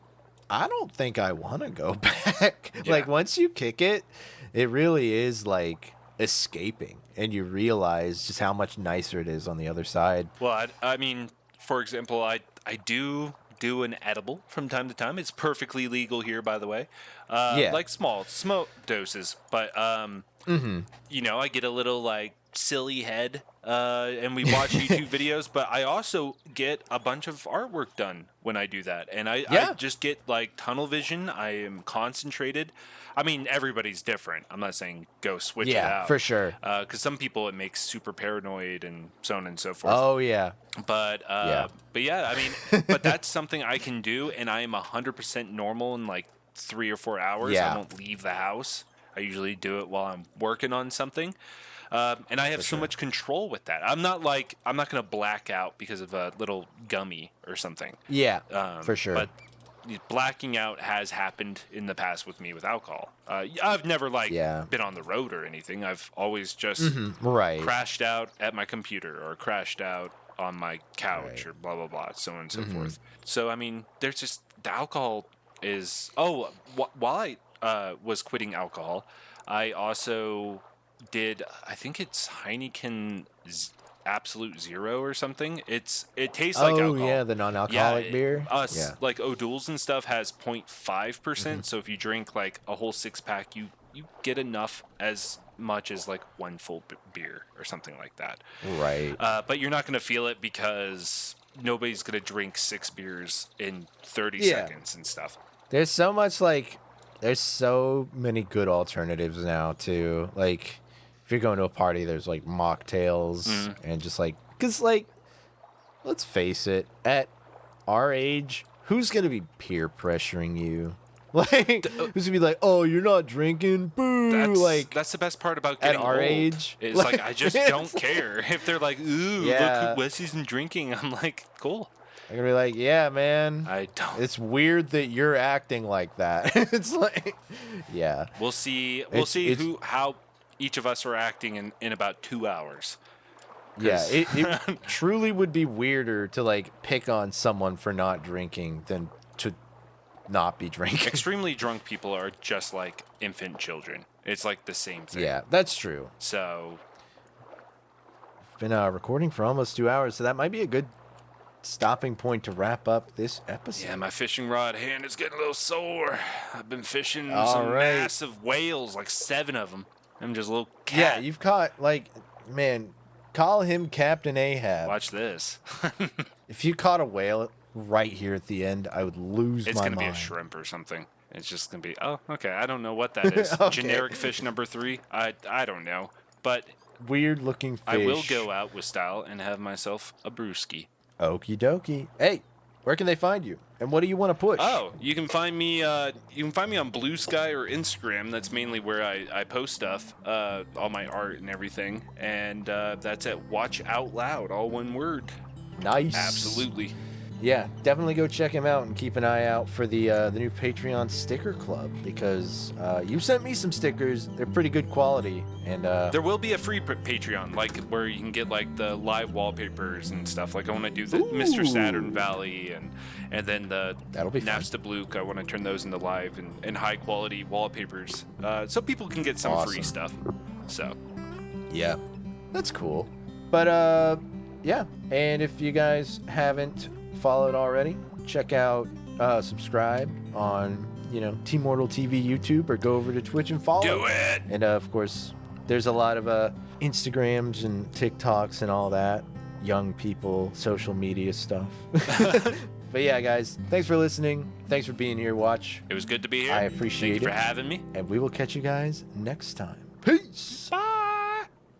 I don't think I want to go back. Yeah. Like once you kick it, it really is like escaping, and you realize just how much nicer it is on the other side. Well, I mean, for example, I do an edible from time to time. It's perfectly legal here, by the way. Like small smoke doses, but I get a little like silly head, and we watch YouTube videos, but I also get a bunch of artwork done when I do that, and I just get like tunnel vision. I am concentrated. I mean, everybody's different. I'm not saying go switch it out. Yeah, for sure. Because some people it makes super paranoid and so on and so forth. Oh yeah. But yeah, I mean, but that's something I can do, and I am 100% normal in like 3 or 4 hours. I don't leave the house. I usually do it while I'm working on something. And I have so much control with that. I'm not going to black out because of a little gummy or something. Yeah, for sure. But blacking out has happened in the past with me with alcohol. I've never been on the road or anything. I've always just crashed out at my computer or crashed out on my couch or blah, blah, blah, so on and so forth. So, I mean, there's just the alcohol is... Oh, while I was quitting alcohol, I also did, I think it's Heineken Absolute Zero or something. It tastes like alcohol. Oh yeah, the non-alcoholic beer. Like O'Doul's and stuff has 0.5%. So if you drink like a whole 6-pack, you get enough as much as like one full beer or something like that. Right. But you're not going to feel it because nobody's going to drink 6 beers in 30 seconds and stuff. There's so many good alternatives now too. Like if you're going to a party, there's like mocktails and just like, cause like, let's face it, at our age, who's gonna be peer pressuring you Like, who's gonna be like, "Oh, you're not drinking, boo!" That's the best part about at getting our old. age. It's like I just don't care if they're like, "Ooh, look Yeah. who Wes isn't drinking." I'm like, "Cool." I'm gonna be like, "Yeah, man. I don't. It's weird that you're acting like that." It's like, yeah. We'll see. It's How each of us are acting in about 2 hours. Yeah, it truly would be weirder to like pick on someone for not drinking than to not be drinking. Extremely drunk people are just like infant children. It's like the same thing. Yeah, that's true. So, Been recording for almost 2 hours, so that might be a good stopping point to wrap up this episode. yeah, my fishing rod hand is getting a little sore. I've been fishing All some right. massive whales, like 7 of them. I'm just a little Yeah, cat. you've caught man, call him Captain Ahab. Watch this. If you caught a whale right here at the end, I would lose It's my going to mind. be a shrimp or something. It's just going to be, oh, okay. I don't know what that is. Okay. Generic fish number 3. I don't know. But Weird looking fish. I will go out with style and have myself a brewski. Okie dokie. Hey, where can they find you? And what do you want to push? Oh, you can find me on Blue Sky or Instagram. That's mainly where I post stuff, all my art and everything. And that's at WATCHoutLOUD, all one word. Nice. Absolutely. Yeah, definitely go check him out and keep an eye out for the new Patreon sticker club because you sent me some stickers. They're pretty good quality, and There will be a free Patreon, like where you can get like the live wallpapers and stuff. Like I want to do the Mr. Saturn Valley and then the That'll be fun. Napstabluke. I want to turn those into live and high quality wallpapers, so people can get some free Awesome. stuff. So yeah, that's cool. But yeah, and if you guys haven't followed already, check out subscribe on TmortalTV YouTube or go over to Twitch and follow. do it. And of course, there's a lot of Instagrams and TikToks and all that young people social media stuff. But yeah, guys, thanks for listening. Thanks for being here, Watch. It was good to be here. I appreciate Thank you it. for having me. And we will catch you guys next time. Peace. Bye.